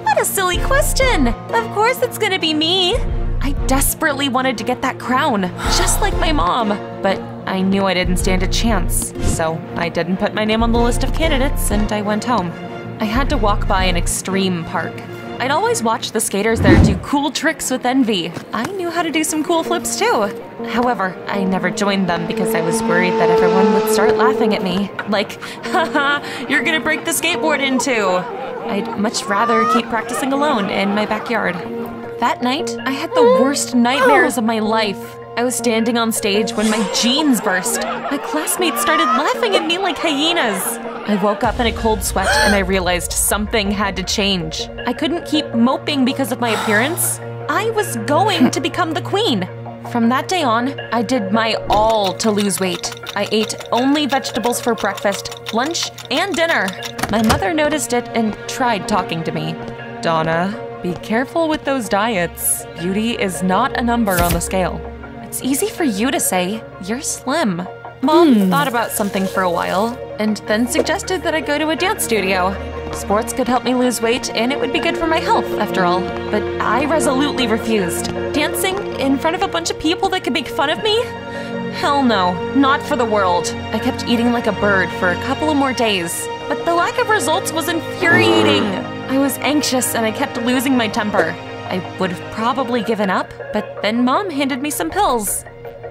What a silly question! Of course it's gonna be me! I desperately wanted to get that crown, just like my mom. But I knew I didn't stand a chance, so I didn't put my name on the list of candidates and I went home. I had to walk by an extreme park. I'd always watch the skaters there do cool tricks with envy. I knew how to do some cool flips too. However, I never joined them because I was worried that everyone would start laughing at me. Like, haha, you're gonna break the skateboard in two. I'd much rather keep practicing alone in my backyard. That night, I had the worst nightmares of my life. I was standing on stage when my jeans burst. My classmates started laughing at me like hyenas. I woke up in a cold sweat and I realized something had to change. I couldn't keep moping because of my appearance. I was going to become the queen. From that day on, I did my all to lose weight. I ate only vegetables for breakfast, lunch, and dinner. My mother noticed it and tried talking to me. Donna, be careful with those diets. Beauty is not a number on the scale. It's easy for you to say. You're slim. Mom thought about something for a while and then suggested that I go to a dance studio. Sports could help me lose weight and it would be good for my health, after all. But I resolutely refused. Dancing in front of a bunch of people that could make fun of me? Hell no, not for the world. I kept eating like a bird for a couple of more days, but the lack of results was infuriating. I was anxious and I kept losing my temper. I would have probably given up, but then Mom handed me some pills.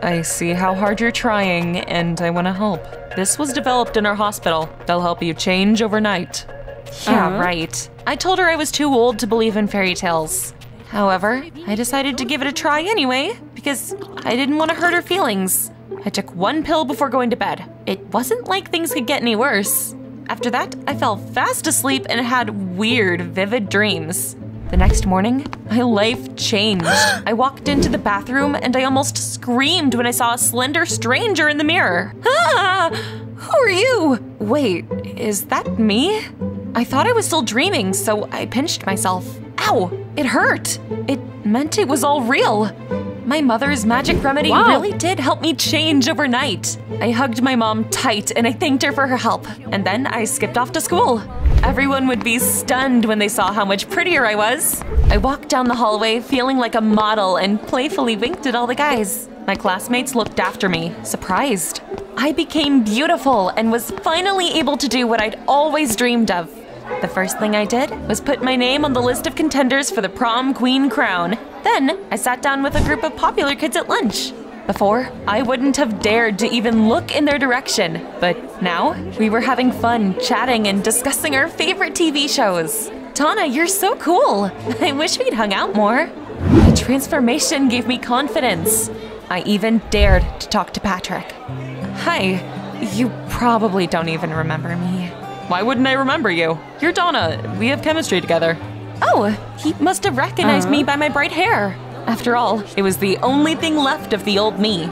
I see how hard you're trying, and I want to help. This was developed in our hospital. They'll help you change overnight. Yeah, right. I told her I was too old to believe in fairy tales. However, I decided to give it a try anyway, because I didn't want to hurt her feelings. I took one pill before going to bed. It wasn't like things could get any worse. After that, I fell fast asleep and had weird, vivid dreams. The next morning, my life changed. I walked into the bathroom and I almost screamed when I saw a slender stranger in the mirror. Ah! Who are you? Wait, is that me? I thought I was still dreaming, so I pinched myself. Ow! It hurt! It meant it was all real. My mother's magic remedy really did help me change overnight. I hugged my mom tight and I thanked her for her help. And then I skipped off to school. Everyone would be stunned when they saw how much prettier I was. I walked down the hallway feeling like a model and playfully winked at all the guys. My classmates looked after me, surprised. I became beautiful and was finally able to do what I'd always dreamed of. The first thing I did was put my name on the list of contenders for the prom queen crown. Then I sat down with a group of popular kids at lunch. Before, I wouldn't have dared to even look in their direction, but now we were having fun, chatting and discussing our favorite TV shows. Donna, you're so cool. I wish we'd hung out more. The transformation gave me confidence. I even dared to talk to Patrick. Hi, you probably don't even remember me. Why wouldn't I remember you? You're Donna. We have chemistry together. Oh, he must have recognized me by my bright hair. After all, it was the only thing left of the old me.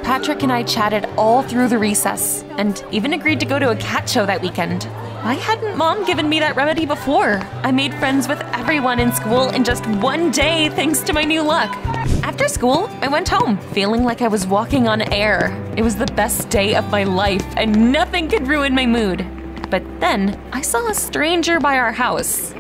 Patrick and I chatted all through the recess and even agreed to go to a cat show that weekend. Why hadn't Mom given me that remedy before? I made friends with everyone in school in just one day thanks to my new look. After school, I went home, feeling like I was walking on air. It was the best day of my life and nothing could ruin my mood. But then, I saw a stranger by our house.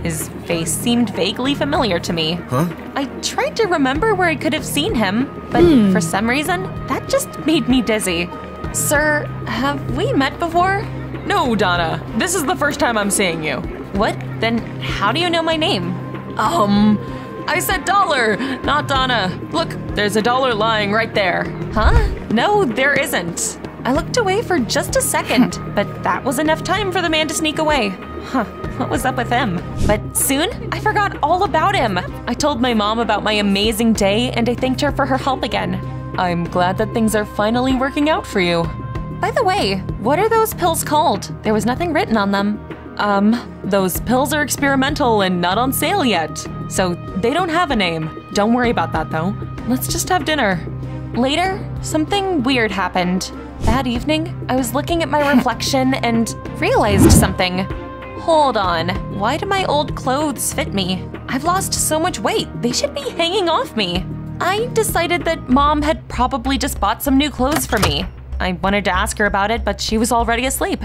His face seemed vaguely familiar to me. I tried to remember where I could have seen him, but for some reason, that just made me dizzy. Sir, have we met before? No, Donna. This is the first time I'm seeing you. What? Then how do you know my name? I said dollar, not Donna. Look, there's a dollar lying right there. Huh? No, there isn't. I looked away for just a second, but that was enough time for the man to sneak away. What was up with him? But soon, I forgot all about him. I told my mom about my amazing day and I thanked her for her help again. I'm glad that things are finally working out for you. By the way, what are those pills called? There was nothing written on them. Those pills are experimental and not on sale yet, so they don't have a name. Don't worry about that though. Let's just have dinner. Later, something weird happened. That evening, I was looking at my reflection and realized something. Hold on, why do my old clothes fit me? I've lost so much weight, they should be hanging off me. I decided that Mom had probably just bought some new clothes for me. I wanted to ask her about it, but she was already asleep.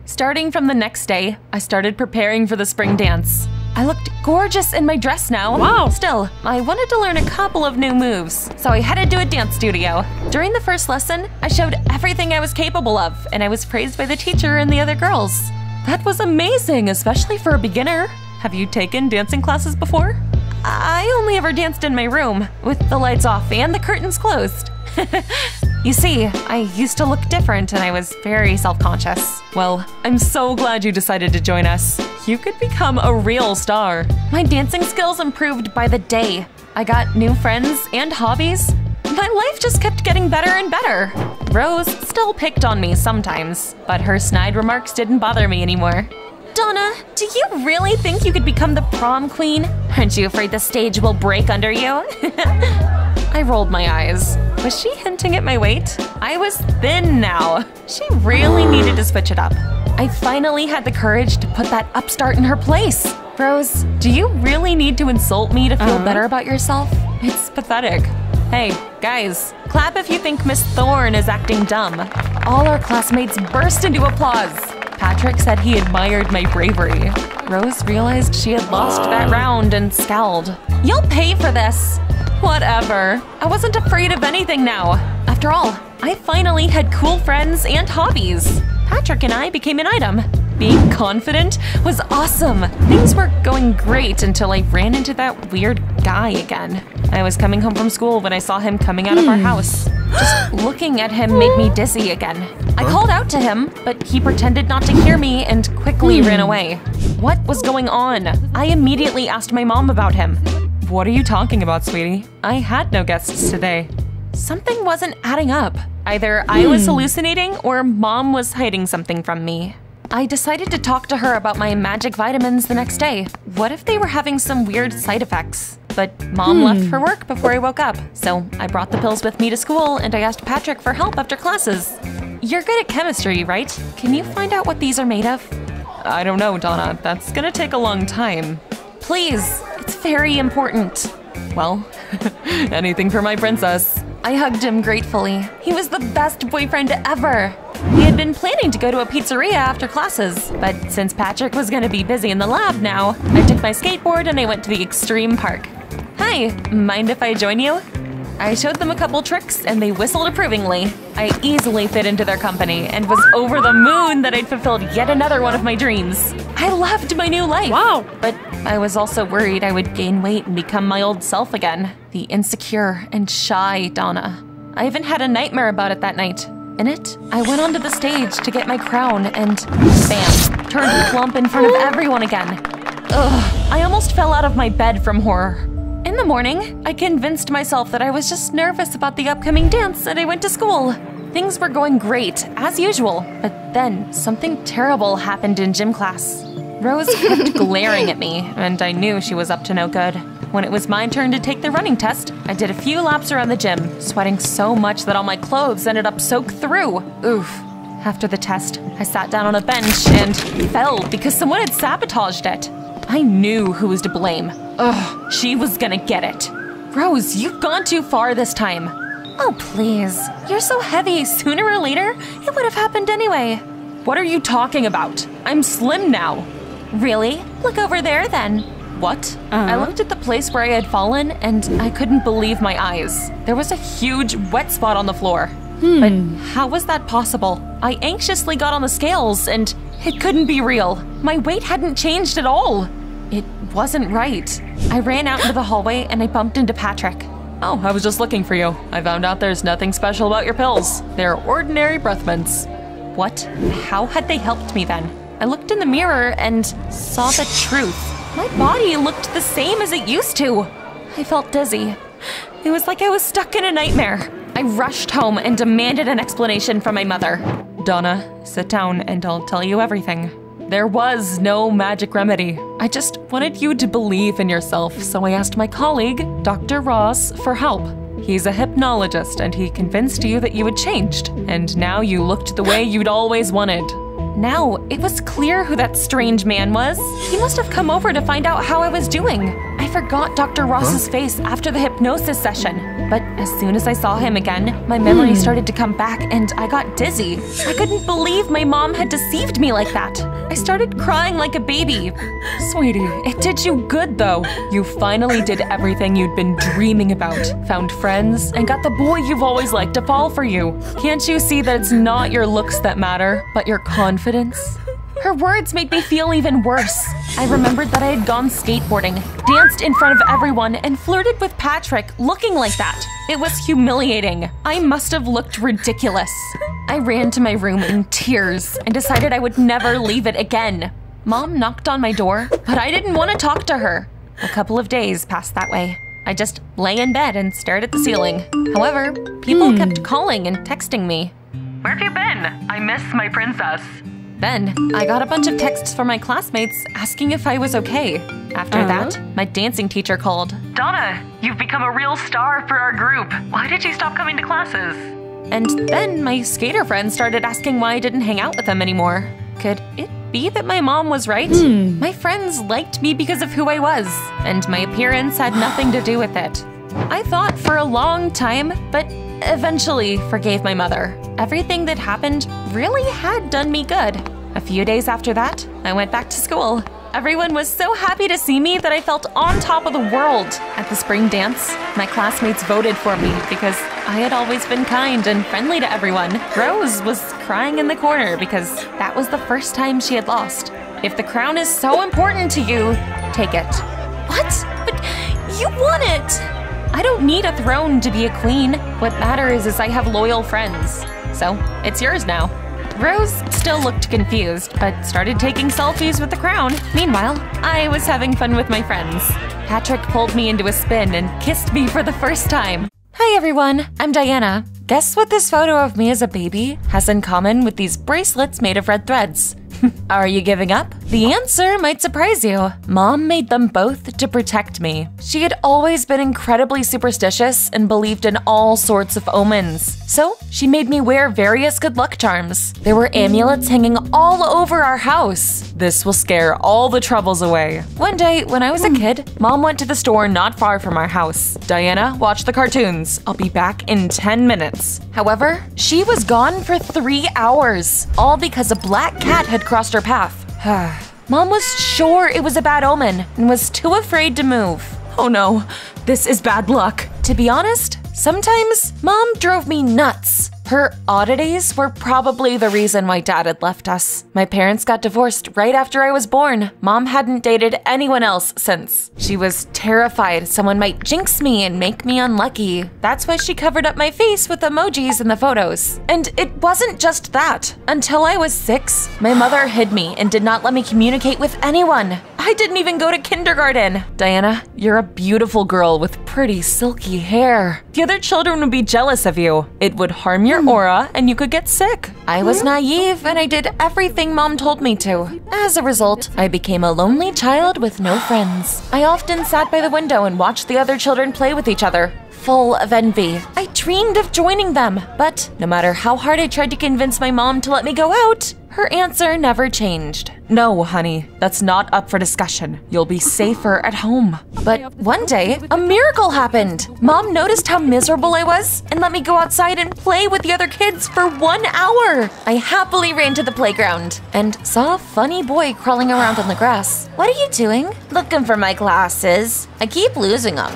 Starting from the next day, I started preparing for the spring dance. I looked gorgeous in my dress now. Wow! Still, I wanted to learn a couple of new moves, so I headed to a dance studio. During the first lesson, I showed everything I was capable of, and I was praised by the teacher and the other girls. That was amazing, especially for a beginner. Have you taken dancing classes before? I only ever danced in my room, with the lights off and the curtains closed. You see, I used to look different and I was very self-conscious. Well, I'm so glad you decided to join us. You could become a real star. My dancing skills improved by the day. I got new friends and hobbies. My life just kept getting better and better. Rose still picked on me sometimes, but her snide remarks didn't bother me anymore. Donna, do you really think you could become the prom queen? Aren't you afraid the stage will break under you? I rolled my eyes. Was she hinting at my weight? I was thin now. She really needed to switch it up. I finally had the courage to put that upstart in her place. Rose, do you really need to insult me to feel better about yourself? It's pathetic. Hey, guys, clap if you think Miss Thorne is acting dumb. All our classmates burst into applause. Patrick said he admired my bravery. Rose realized she had lost that round and scowled. You'll pay for this. Whatever. I wasn't afraid of anything now. After all, I finally had cool friends and hobbies. Patrick and I became an item. Being confident was awesome. Things were going great until I ran into that weird guy again. I was coming home from school when I saw him coming out of our house. Just looking at him made me dizzy again. I called out to him, but he pretended not to hear me and quickly ran away. What was going on? I immediately asked my mom about him. What are you talking about, sweetie? I had no guests today. Something wasn't adding up. Either I was hallucinating or Mom was hiding something from me. I decided to talk to her about my magic vitamins the next day. What if they were having some weird side effects? But Mom left for work before I woke up, so I brought the pills with me to school and I asked Patrick for help after classes. You're good at chemistry, right? Can you find out what these are made of? I don't know, Donna. That's gonna take a long time. Please, it's very important. Well, anything for my princess. I hugged him gratefully. He was the best boyfriend ever. He had been planning to go to a pizzeria after classes, but since Patrick was gonna be busy in the lab now, I took my skateboard and I went to the extreme park. Hi, mind if I join you? I showed them a couple tricks and they whistled approvingly. I easily fit into their company and was over the moon that I'd fulfilled yet another one of my dreams. I loved my new life. Wow! But I was also worried I would gain weight and become my old self again. The insecure and shy Donna. I even had a nightmare about it that night. In it, I went onto the stage to get my crown and bam, turned plump in front of everyone again. Ugh, I almost fell out of my bed from horror. In the morning, I convinced myself that I was just nervous about the upcoming dance and I went to school. Things were going great, as usual, but then something terrible happened in gym class. Rose kept glaring at me, and I knew she was up to no good. When it was my turn to take the running test, I did a few laps around the gym, sweating so much that all my clothes ended up soaked through. Oof. After the test, I sat down on a bench and fell because someone had sabotaged it. I knew who was to blame. Ugh, she was gonna get it. Rose, you've gone too far this time. Oh, please. You're so heavy. Sooner or later, it would have happened anyway. What are you talking about? I'm slim now. Really? Look over there then. What? I looked at the place where I had fallen and I couldn't believe my eyes. There was a huge wet spot on the floor. But how was that possible? I anxiously got on the scales and it couldn't be real. My weight hadn't changed at all. It wasn't right. I ran out into the hallway and I bumped into Patrick. Oh, I was just looking for you. I found out there's nothing special about your pills. They're ordinary breath mints. What? How had they helped me then? I looked in the mirror and saw the truth. My body looked the same as it used to. I felt dizzy. It was like I was stuck in a nightmare. I rushed home and demanded an explanation from my mother. Donna, sit down and I'll tell you everything. There was no magic remedy. I just wanted you to believe in yourself, so I asked my colleague, Dr. Ross, for help. He's a hypnologist and he convinced you that you had changed, and now you looked the way you'd always wanted. Now, it was clear who that strange man was. He must have come over to find out how I was doing. I forgot Dr. Ross's face after the hypnosis session. But as soon as I saw him again, my memory started to come back and I got dizzy. I couldn't believe my mom had deceived me like that. I started crying like a baby. Sweetie, it did you good though. You finally did everything you'd been dreaming about. Found friends and got the boy you've always liked to fall for you. Can't you see that it's not your looks that matter, but your confidence? Her words made me feel even worse. I remembered that I had gone skateboarding, danced in front of everyone, and flirted with Patrick looking like that. It was humiliating. I must have looked ridiculous. I ran to my room in tears and decided I would never leave it again. Mom knocked on my door, but I didn't want to talk to her. A couple of days passed that way. I just lay in bed and stared at the ceiling. However, people kept calling and texting me. "Where have you been? I miss my princess." Then, I got a bunch of texts from my classmates asking if I was okay. After that, my dancing teacher called. "Donna, you've become a real star for our group. Why did you stop coming to classes?" And then my skater friends started asking why I didn't hang out with them anymore. Could it be that my mom was right? My friends liked me because of who I was, and my appearance had nothing to do with it. I thought for a long time, but eventually forgave my mother. Everything that happened really had done me good. A few days after that, I went back to school. Everyone was so happy to see me that I felt on top of the world. At the spring dance, my classmates voted for me because I had always been kind and friendly to everyone. Rose was crying in the corner because that was the first time she had lost. If the crown is so important to you, take it. What? But you won it! I don't need a throne to be a queen. What matters is I have loyal friends. So, it's yours now. Rose still looked confused, but started taking selfies with the crown. Meanwhile, I was having fun with my friends. Patrick pulled me into a spin and kissed me for the first time. Hi everyone, I'm Diana. Guess what this photo of me as a baby has in common with these bracelets made of red threads? Are you giving up? The answer might surprise you. Mom made them both to protect me. She had always been incredibly superstitious and believed in all sorts of omens. So she made me wear various good luck charms. There were amulets hanging all over our house. This will scare all the troubles away. One day, when I was a kid, Mom went to the store not far from our house. Diana, watch the cartoons. I'll be back in 10 minutes. However, she was gone for 3 hours, all because a black cat had crossed her path. Mom was sure it was a bad omen and was too afraid to move. Oh no, this is bad luck. To be honest, sometimes Mom drove me nuts. Her oddities were probably the reason why Dad had left us. My parents got divorced right after I was born. Mom hadn't dated anyone else since. She was terrified someone might jinx me and make me unlucky. That's why she covered up my face with emojis in the photos. And it wasn't just that. Until I was 6, my mother hid me and did not let me communicate with anyone. I didn't even go to kindergarten. Diana, you're a beautiful girl with pretty silky hair. The other children would be jealous of you. It would harm your aura and you could get sick. I was naive and I did everything Mom told me to. As a result, I became a lonely child with no friends. I often sat by the window and watched the other children play with each other, full of envy. I dreamed of joining them, but no matter how hard I tried to convince my mom to let me go out, her answer never changed. No, honey, that's not up for discussion. You'll be safer at home. But one day, a miracle happened. Mom noticed how miserable I was and let me go outside and play with the other kids for 1 hour. I happily ran to the playground and saw a funny boy crawling around on the grass. What are you doing? Looking for my glasses. I keep losing them.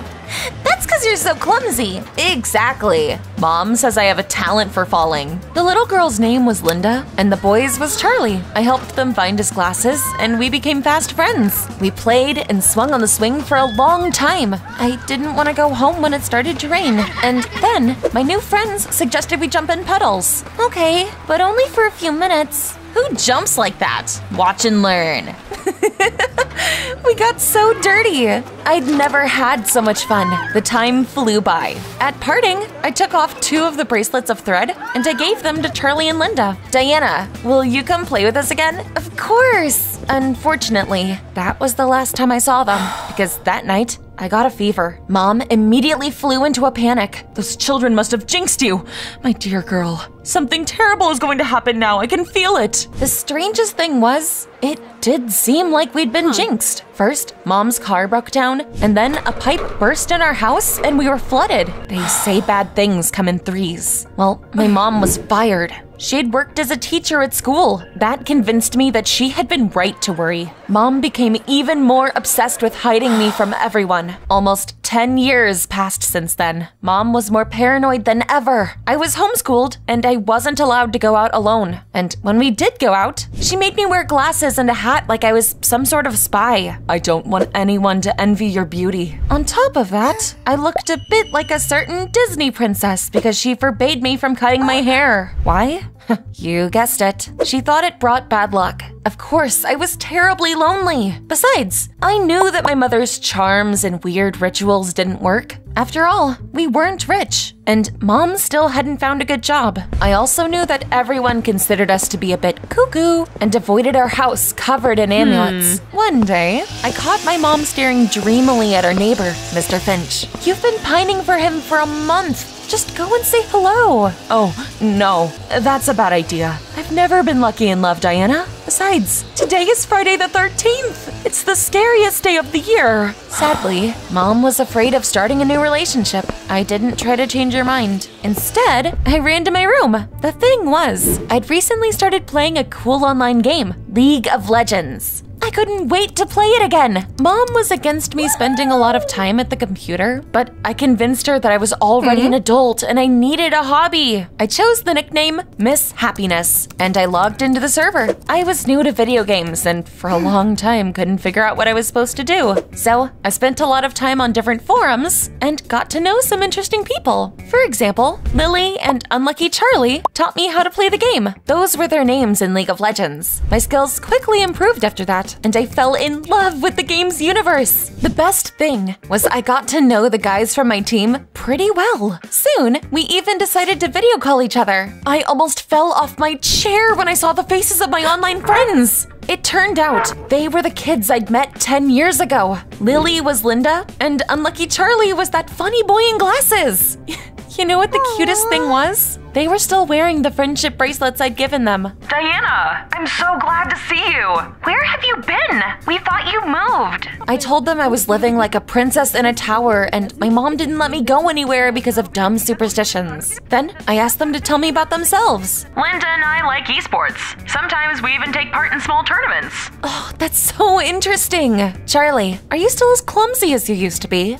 That's because you're so clumsy. Exactly. Mom says I have a talent for falling. The little girl's name was Linda, and the boy's was Charlie. I helped them find his glasses, and we became fast friends. We played and swung on the swing for a long time. I didn't want to go home when it started to rain, and then my new friends suggested we jump in puddles. Okay, but only for a few minutes. Who jumps like that? Watch and learn. We got so dirty. I'd never had so much fun. The time flew by. At parting, I took off 2 of the bracelets of thread and I gave them to Charlie and Linda. Diana, will you come play with us again? Of course. Unfortunately, that was the last time I saw them because that night, I got a fever. Mom immediately flew into a panic. Those children must have jinxed you. My dear girl, something terrible is going to happen now. I can feel it. The strangest thing was, it did seem like we'd been jinxed. First, Mom's car broke down, and then a pipe burst in our house and we were flooded. They say bad things come in threes. Well, my mom was fired. She had worked as a teacher at school. That convinced me that she had been right to worry. Mom became even more obsessed with hiding me from everyone. Almost 10 years passed since then. Mom was more paranoid than ever. I was homeschooled, and I wasn't allowed to go out alone. And when we did go out, she made me wear glasses and a hat like I was some sort of spy. I don't want anyone to envy your beauty. On top of that, I looked a bit like a certain Disney princess because she forbade me from cutting my hair. Why? You guessed it. She thought it brought bad luck. Of course, I was terribly lonely. Besides, I knew that my mother's charms and weird rituals didn't work. After all, we weren't rich, and Mom still hadn't found a good job. I also knew that everyone considered us to be a bit cuckoo and avoided our house covered in amulets. One day, I caught my mom staring dreamily at our neighbor, Mr. Finch. You've been pining for him for a month. Just go and say hello. Oh, no, that's a bad idea. I've never been lucky in love, Diana. Besides, today is Friday the 13th. It's the scariest day of the year. Sadly, Mom was afraid of starting a new relationship. I didn't try to change her mind. Instead, I ran to my room. The thing was, I'd recently started playing a cool online game, League of Legends. I couldn't wait to play it again. Mom was against me spending a lot of time at the computer, but I convinced her that I was already an adult and I needed a hobby. I chose the nickname Miss Happiness, and I logged into the server. I was new to video games and for a long time couldn't figure out what I was supposed to do. So I spent a lot of time on different forums and got to know some interesting people. For example, Lily and Unlucky Charlie taught me how to play the game. Those were their names in League of Legends. My skills quickly improved after that, and I fell in love with the game's universe. The best thing was I got to know the guys from my team pretty well. Soon, we even decided to video call each other. I almost fell off my chair when I saw the faces of my online friends. It turned out they were the kids I'd met 10 years ago. Lily was Linda, and Unlucky Charlie was that funny boy in glasses. You know what the cutest thing was? They were still wearing the friendship bracelets I'd given them. Diana, I'm so glad to see you. Where have you been? We thought you moved. I told them I was living like a princess in a tower and my mom didn't let me go anywhere because of dumb superstitions. Then I asked them to tell me about themselves. Linda and I like esports. Sometimes we even take part in small tournaments. Oh, that's so interesting. Charlie, are you still as clumsy as you used to be?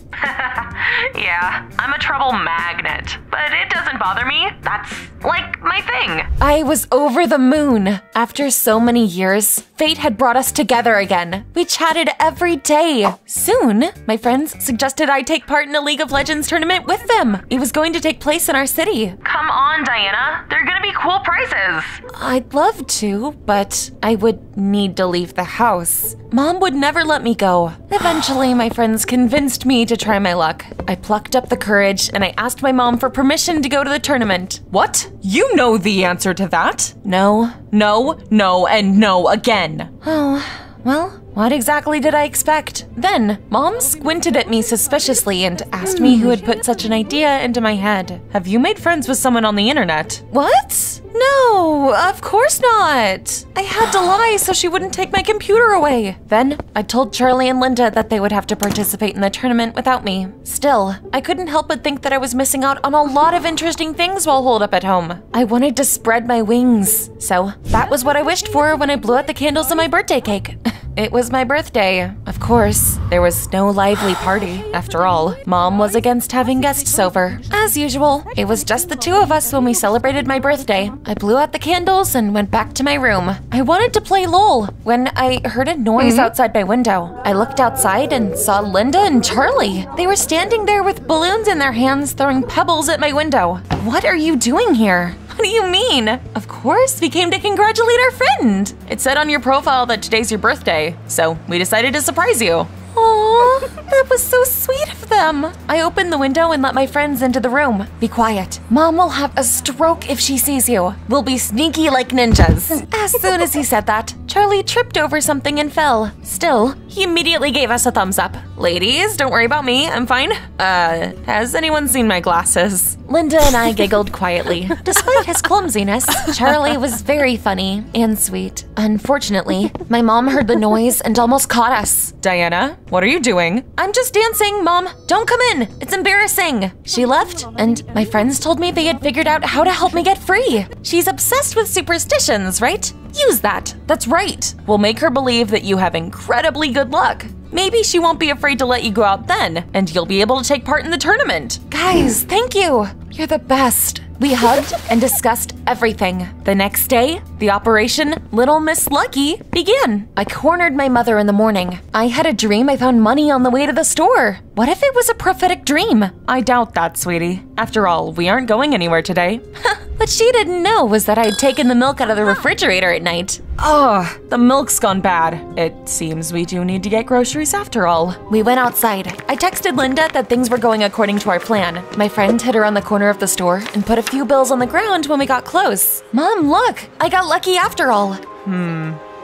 Yeah, I'm a trouble magnet, but it doesn't bother me. That's like my thing. I was over the moon. After so many years, fate had brought us together again. We chatted every day. Soon, my friends suggested I take part in a League of Legends tournament with them. It was going to take place in our city. Come on, Diana. They're gonna be cool prizes. I'd love to, but I would need to leave the house. Mom would never let me go. Eventually, my friends convinced me to try my luck. I plucked up the courage and I asked my mom for permission to go to the tournament. What? You know the answer to that? No. No, no, and no again. Oh, well, what exactly did I expect? Then, Mom squinted at me suspiciously and asked me who had put such an idea into my head. Have you made friends with someone on the internet? What? No, of course not. I had to lie so she wouldn't take my computer away. Then, I told Charlie and Linda that they would have to participate in the tournament without me. Still, I couldn't help but think that I was missing out on a lot of interesting things while holed up at home. I wanted to spread my wings. So, that was what I wished for when I blew out the candles on my birthday cake. It was my birthday. Of course, there was no lively party. After all, Mom was against having guests over. As usual, it was just the two of us when we celebrated my birthday. I blew out the candles and went back to my room. I wanted to play LOL when I heard a noise outside my window. I looked outside and saw Linda and Charlie. They were standing there with balloons in their hands, throwing pebbles at my window. What are you doing here? What do you mean? Of course, we came to congratulate our friend. It said on your profile that today's your birthday, so we decided to surprise you. Aw, that was so sweet of them. I opened the window and let my friends into the room. Be quiet. Mom will have a stroke if she sees you. We'll be sneaky like ninjas. As soon as he said that, Charlie tripped over something and fell. Still, he immediately gave us a thumbs up. Ladies, don't worry about me, I'm fine. Has anyone seen my glasses? Linda and I giggled quietly. Despite his clumsiness, Charlie was very funny and sweet. Unfortunately, my mom heard the noise and almost caught us. Diana, what are you doing? I'm just dancing, Mom. Don't come in. It's embarrassing. She left, and my friends told me they had figured out how to help me get free. She's obsessed with superstitions, right? Use that. That's right. We'll make her believe that you have incredibly good luck. maybe she won't be afraid to let you go out then, and you'll be able to take part in the tournament. Guys, thank you. You're the best. We hugged and discussed everything. The next day, the Operation Little Miss Lucky began. I cornered my mother in the morning. I had a dream I found money on the way to the store. What if it was a prophetic dream? I doubt that, sweetie. After all, we aren't going anywhere today. What she didn't know was that I had taken the milk out of the refrigerator at night. Ugh, the milk's gone bad. It seems we do need to get groceries after all. We went outside. I texted Linda that things were going according to our plan. My friend hid around the corner of the store and put a few bills on the ground when we got close. Mom, look! I got lucky after all.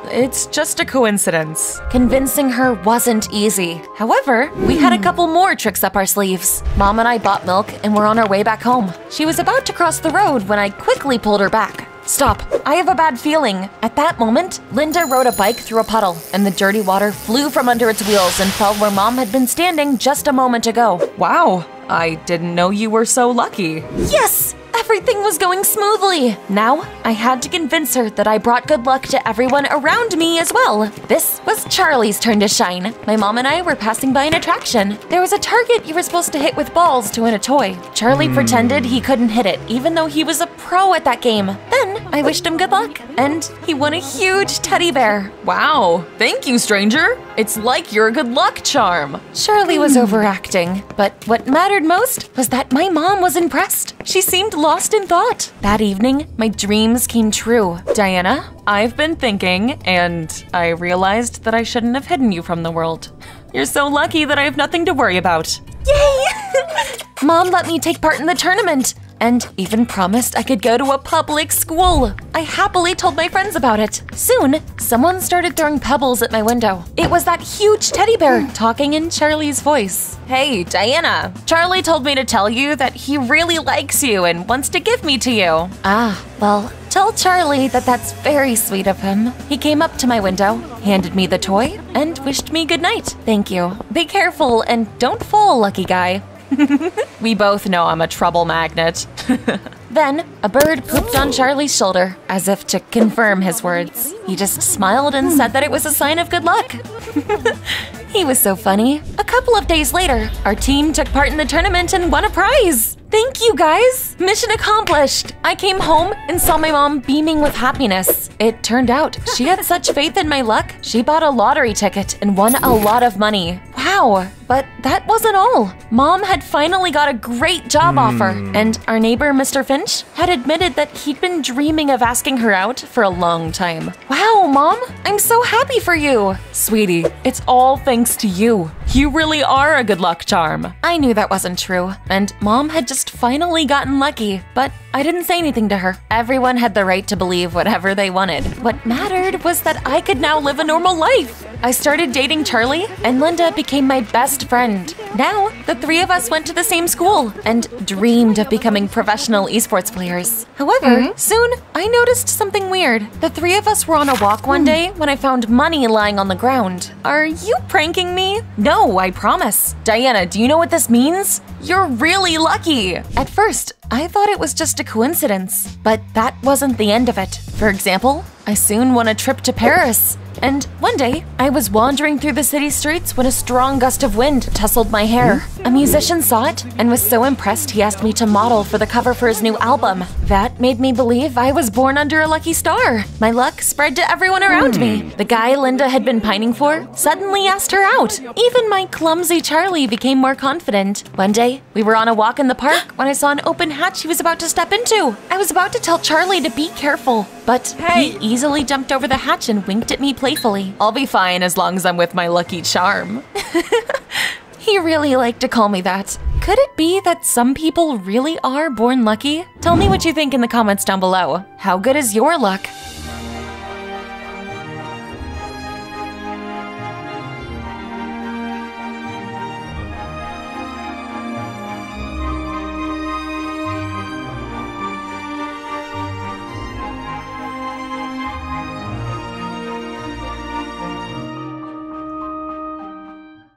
It's just a coincidence. Convincing her wasn't easy. However, we had a couple more tricks up our sleeves. Mom and I bought milk and were on our way back home. She was about to cross the road when I quickly pulled her back. Stop, I have a bad feeling. At that moment, Linda rode a bike through a puddle, and the dirty water flew from under its wheels and fell where Mom had been standing just a moment ago. Wow, I didn't know you were so lucky. Yes! Everything was going smoothly. Now, I had to convince her that I brought good luck to everyone around me as well. This was Charlie's turn to shine. My mom and I were passing by an attraction. There was a target you were supposed to hit with balls to win a toy. Charlie pretended he couldn't hit it, even though he was a pro at that game. Then, I wished him good luck, and he won a huge teddy bear. Wow, thank you, stranger. It's like your good luck charm. Charlie was overacting, but what mattered most was that my mom was impressed. She seemed lost in thought. That evening, my dreams came true. Diana, I've been thinking, and I realized that I shouldn't have hidden you from the world. You're so lucky that I have nothing to worry about. Yay! Mom let me take part in the tournament, and even promised I could go to a public school. I happily told my friends about it. Soon, someone started throwing pebbles at my window. It was that huge teddy bear talking in Charlie's voice. Hey, Diana, Charlie told me to tell you that he really likes you and wants to give me to you. Ah, well, tell Charlie that that's very sweet of him. He came up to my window, handed me the toy, and wished me good night. Thank you. Be careful and don't fall, lucky guy. We both know I'm a trouble magnet. Then, a bird pooped on Charlie's shoulder, as if to confirm his words. He just smiled and said that it was a sign of good luck. He was so funny. A couple of days later, our team took part in the tournament and won a prize. Thank you, guys! Mission accomplished! I came home and saw my mom beaming with happiness. It turned out she had such faith in my luck, she bought a lottery ticket and won a lot of money. Wow, but that wasn't all. Mom had finally got a great job offer, and our neighbor, Mr. Finch, had admitted that he'd been dreaming of asking her out for a long time. Wow, Mom, I'm so happy for you. Sweetie, it's all thanks to you. You really are a good luck charm. I knew that wasn't true, and Mom had just finally gotten lucky, but I didn't say anything to her. Everyone had the right to believe whatever they wanted. What mattered was that I could now live a normal life. I started dating Charlie, and Linda became my best friend. Now, the three of us went to the same school and dreamed of becoming professional esports players. However, soon I noticed something weird. The three of us were on a walk one day when I found money lying on the ground. Are you pranking me? No, I promise. Diana, do you know what this means? You're really lucky. At first, I thought it was just a coincidence, but that wasn't the end of it. For example, I soon won a trip to Paris. And one day, I was wandering through the city streets when a strong gust of wind tousled my hair. A musician saw it and was so impressed he asked me to model for the cover for his new album. That made me believe I was born under a lucky star. My luck spread to everyone around me. The guy Linda had been pining for suddenly asked her out. Even my clumsy Charlie became more confident. One day, we were on a walk in the park when I saw an open hatch he was about to step into. I was about to tell Charlie to be careful, but he easily jumped over the hatch and winked at me playfully. I'll be fine as long as I'm with my lucky charm. He really liked to call me that. Could it be that some people really are born lucky? Tell me what you think in the comments down below. How good is your luck?